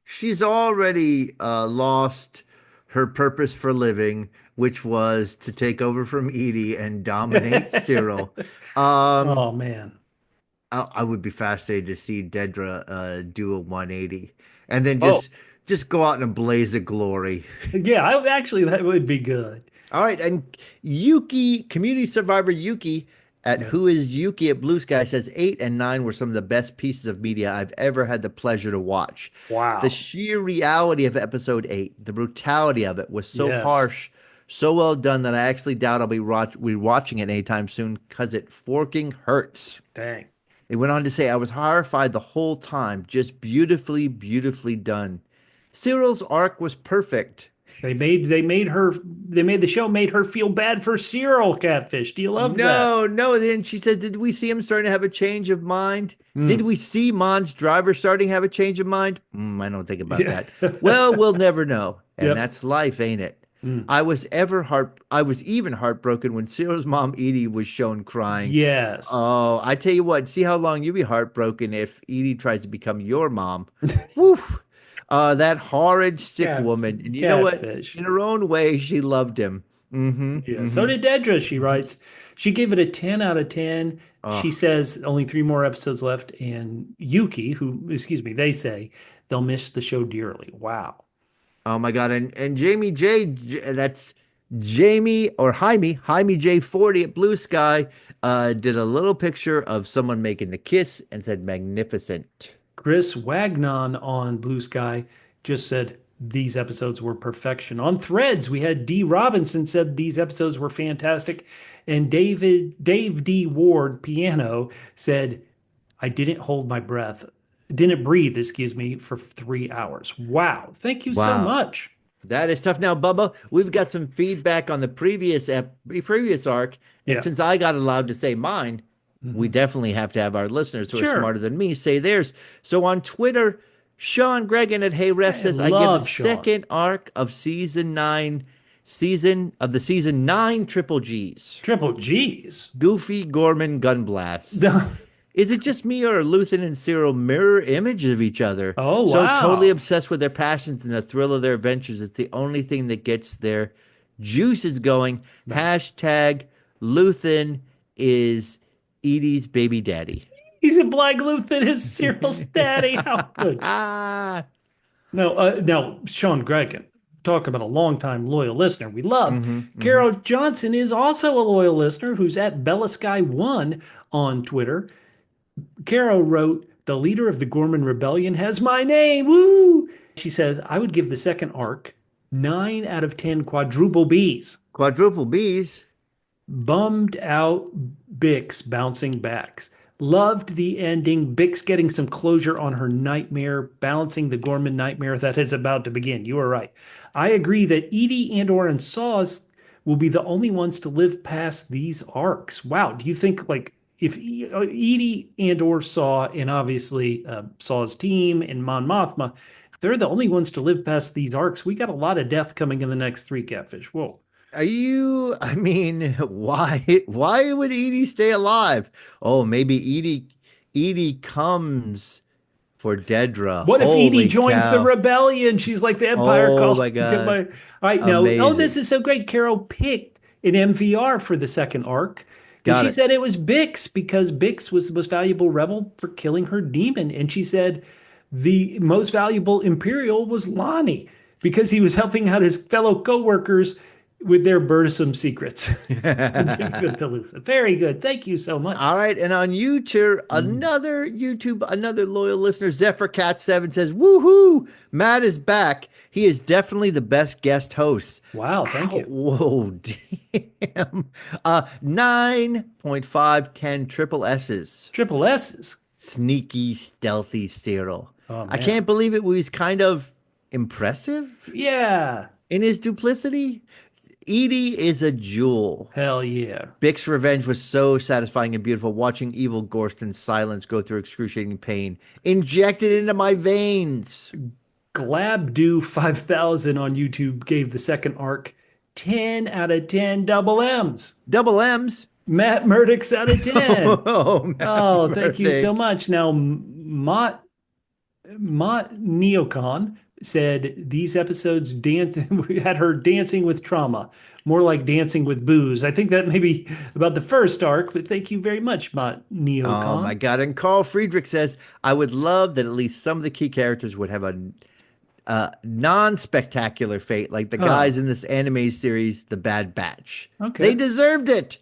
She's already lost her purpose for living, which was to take over from Edie and dominate Syril. Oh, man. I would be fascinated to see Dedra do a 180 and then just go out in a blaze of glory. Yeah, that would be good. All right, and Yuki, community survivor Yuki, at Who Is Yuki at Blue Sky says 8 and 9 were some of the best pieces of media I've ever had the pleasure to watch. Wow. The sheer reality of episode 8, the brutality of it was so harsh, so well done that I actually doubt I'll be rewatching it anytime soon because it forking hurts. Dang. They went on to say, I was horrified the whole time, just beautifully, beautifully done. Cyril's arc was perfect. The show made her feel bad for Syril, Catfish. Do you love that? No. Then she said, did we see him starting to have a change of mind? Did we see Mon's driver starting to have a change of mind? I don't think about that. Well, we'll never know. And that's life, ain't it? I was even heartbroken when Cyril's mom, Edie, was shown crying. Yes. Oh, I tell you what, see how long you'll be heartbroken if Edie tries to become your mom. Woo! That horrid, sick woman. And you know what? In her own way, she loved him. So did Dedra, she writes. She gave it a 10 out of 10. She says only 3 more episodes left. And Yuki, they say they'll miss the show dearly. Wow. Oh, my God. And Jamie J, that's Jamie or Jaime J40 at Blue Sky, did a little picture of someone making the kiss and said magnificent. Chris Wagnon on Blue Sky just said these episodes were perfection. On Threads, we had D. Robinson said these episodes were fantastic. And Dave D. Ward, piano, said, I didn't breathe, for 3 hours. Wow. Thank you so much. That is tough. Now, Bubba, we've got some feedback on the previous arc. And since I got allowed to say mine, we definitely have to have our listeners who are smarter than me say theirs. So on Twitter, Sean Gregan at Hey Ref says, I give the second arc of season 9 Triple G's. Triple G's? Goofy Ghorman gun blast. Is it just me or are Luthen and Syril mirror images of each other? Oh, so wow. Totally obsessed with their passions and the thrill of their adventures. It's the only thing that gets their juices going. Hashtag Luthen is Edie's baby daddy. He's a black Luthen is Cyril's daddy. How good. Now, Sean Gregan, talk about a longtime loyal listener we love. Carol Johnson is also a loyal listener who's at BellaSky1 on Twitter. Carol wrote, the leader of the Ghorman Rebellion has my name. Woo! She says, I would give the second arc 9 out of 10 quadruple Bs. Quadruple Bs? Bummed out Bix bouncing backs. Loved the ending. Bix getting some closure on her nightmare, balancing the Ghorman nightmare that is about to begin. You are right. I agree that Edie, Andor, and Saws will be the only ones to live past these arcs. Wow. Do you think, if Edie, Andor, Saw, and obviously Saw's team and Mon Mothma, they're the only ones to live past these arcs. We got a lot of death coming in the next 3, Catfish. Whoa. I mean, why would Edie stay alive? Oh, maybe Edie comes for Dedra. What if Edie Holy joins the cow. rebellion? She's like the Empire Oh call. my God. All right, no. Oh, this Amazing. is so great. Carol picked an MVR for the second arc. And Got she it. said it was Bix because Bix was the most valuable rebel for killing her demon. And she said the most valuable Imperial was Lonnie because he was helping out his fellow co-workers with their burdensome secrets. Very good. Thank you so much. All right, and on YouTube, another loyal listener, Zephyr Cat 7 says, "Woohoo! Matt is back. He is definitely the best guest host." Wow, thank you. Whoa, damn. 9.510 triple S's. Triple S's. Sneaky, stealthy Syril. Oh, I man. can't believe it was kind of impressive Yeah. in his duplicity. Edie is a jewel. Hell yeah. Bix's revenge was so satisfying and beautiful. Watching evil Gorston's silence go through excruciating pain, injected into my veins. Glabdo 5000 on YouTube gave the second arc 10 out of 10 double M's. Double M's. Matt Murdock's out of 10. Oh, Thank you so much. Now, Mott Neocon said these episodes had her dancing with trauma, more like dancing with booze. I think that may be about the first arc, but thank you very much, Mott Neocon. Oh my God. And Carl Friedrich says, I would love that at least some of the key characters would have a non-spectacular fate, like the guys in this anime series, The Bad Batch. Okay. They deserved it.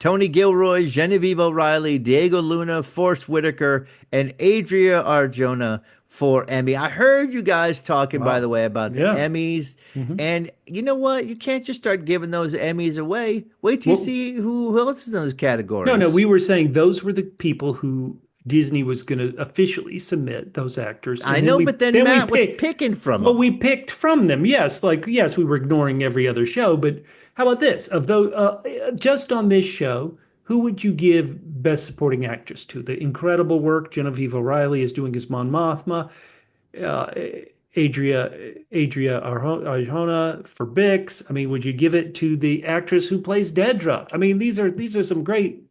Tony Gilroy, Genevieve O'Reilly, Diego Luna, Forrest Whitaker, and Adria Arjona for Emmy. I heard you guys talking, by the way, about the Emmys. And you know what? You can't just start giving those Emmys away. Wait till you see who else is in those categories. No, we were saying those were the people who Disney was going to officially submit those actors. I know, but then Matt was picking from them. Well, we picked from them. Yes, we were ignoring every other show. But how about this? Of those, just on this show, who would you give Best Supporting Actress to? The incredible work Genevieve O'Reilly is doing as Mon Mothma, Adria Arjona for Bix. I mean, would you give it to the actress who plays Dedra? I mean, these are some great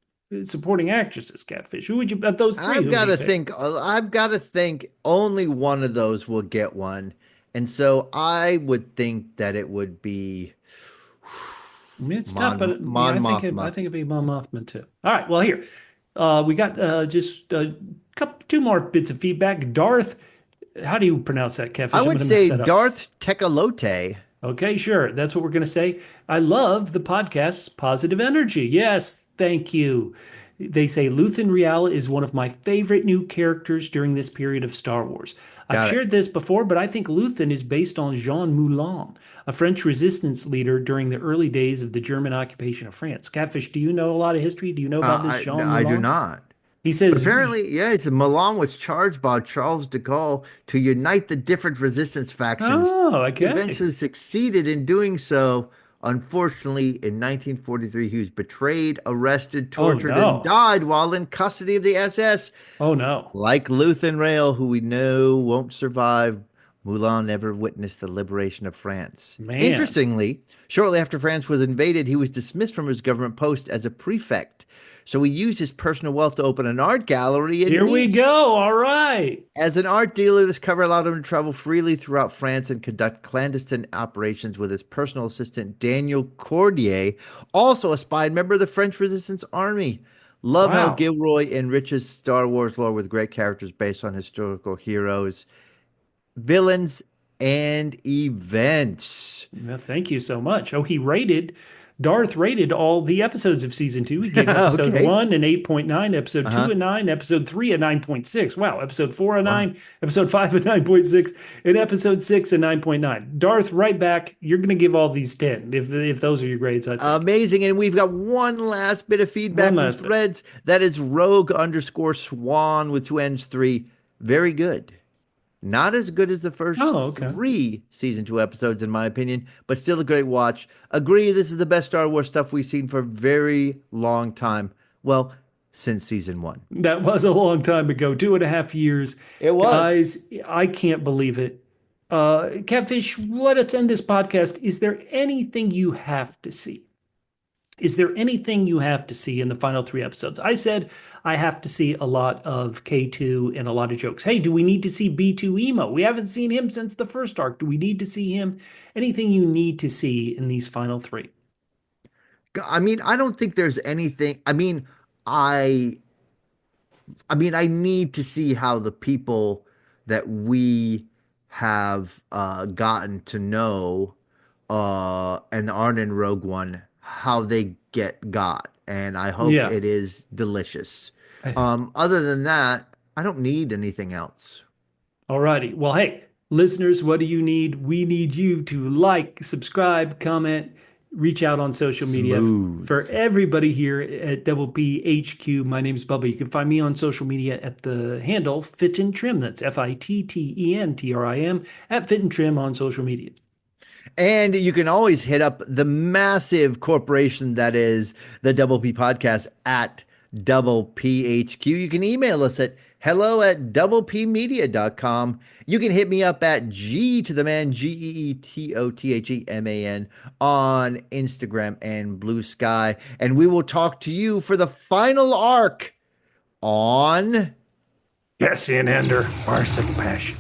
supporting actresses, Catfish. Who would you of those three? I've got to think only one of those will get one. And so I would think that it would be I mean, it's tough, but I think it'd be Mon Mothman too. All right, well here we got just two more bits of feedback. Darth, how do you pronounce that, Catfish? I would say Darth Tecalote. Okay, sure, that's what we're gonna say. I love the podcast's positive energy. Yes, thank you. They say Luthen Rial is one of my favorite new characters during this period of Star Wars. I've shared this before, but I think Luthen is based on Jean Moulin, a French resistance leader during the early days of the German occupation of France. Catfish, do you know a lot of history? Do you know about this Jean Moulin? I do not. He says, but apparently, it's Milan was charged by Charles de Gaulle to unite the different resistance factions. Oh, okay. He eventually succeeded in doing so. Unfortunately, in 1943, he was betrayed, arrested, tortured, and died while in custody of the SS. Oh, no. Like Luthen Rail, who we know won't survive, Moulin never witnessed the liberation of France. Man. Interestingly, shortly after France was invaded, he was dismissed from his government post as a prefect. So he used his personal wealth to open an art gallery. Here we go. All right. As an art dealer, this cover allowed him to travel freely throughout France and conduct clandestine operations with his personal assistant, Daniel Cordier, also a spy member of the French Resistance Army. Love how Gilroy enriches Star Wars lore with great characters based on historical heroes, villains, and events. Well, thank you so much. Oh, Darth rated all the episodes of season 2. He gave episode 1 an 8.9, episode 2 a 9, episode 3 a 9.6. Wow, episode 4 a 9, episode 5 a 9.6, and episode 6 a 9.9. Darth, right back. You're going to give all these 10 if those are your grades. I think. Amazing. And we've got one last bit of feedback from Threads. That is Rogue_Swan with 2 N's 3. Very good. Not as good as the first 3 season 2 episodes, in my opinion, but still a great watch. Agree, this is the best Star Wars stuff we've seen for a very long time. Well, since season 1. That was a long time ago, 2.5 years. It was. Guys, I can't believe it. Catfish, let us end this podcast. Is there anything you have to see? Is there anything you have to see in the final 3 episodes? I said I have to see a lot of K2 and a lot of jokes. Hey, do we need to see B2 Emo? We haven't seen him since the first arc. Do we need to see him? Anything you need to see in these final 3? I mean, I don't think there's anything. I I need to see how the people that we have gotten to know and aren't in Rogue One, how they got. And I hope Yeah. it is delicious. Other than that, I don't need anything else. All righty. Well, hey, listeners, what do you need? We need you to like, subscribe, comment, reach out on social media. Smooth. For everybody here at Double P HQ, my name is Bubba. You can find me on social media at the handle Fit and Trim. That's FITTENTRIM at Fit and Trim on social media. And you can always hit up the massive corporation that is the Double P Podcast at Double PHQ. You can email us at hello@doublepmedia.com. You can hit me up at G to the man, GEETOTHEMAN on Instagram and Blue Sky. And we will talk to you for the final arc on Cassian, Andor, Parsec Passion.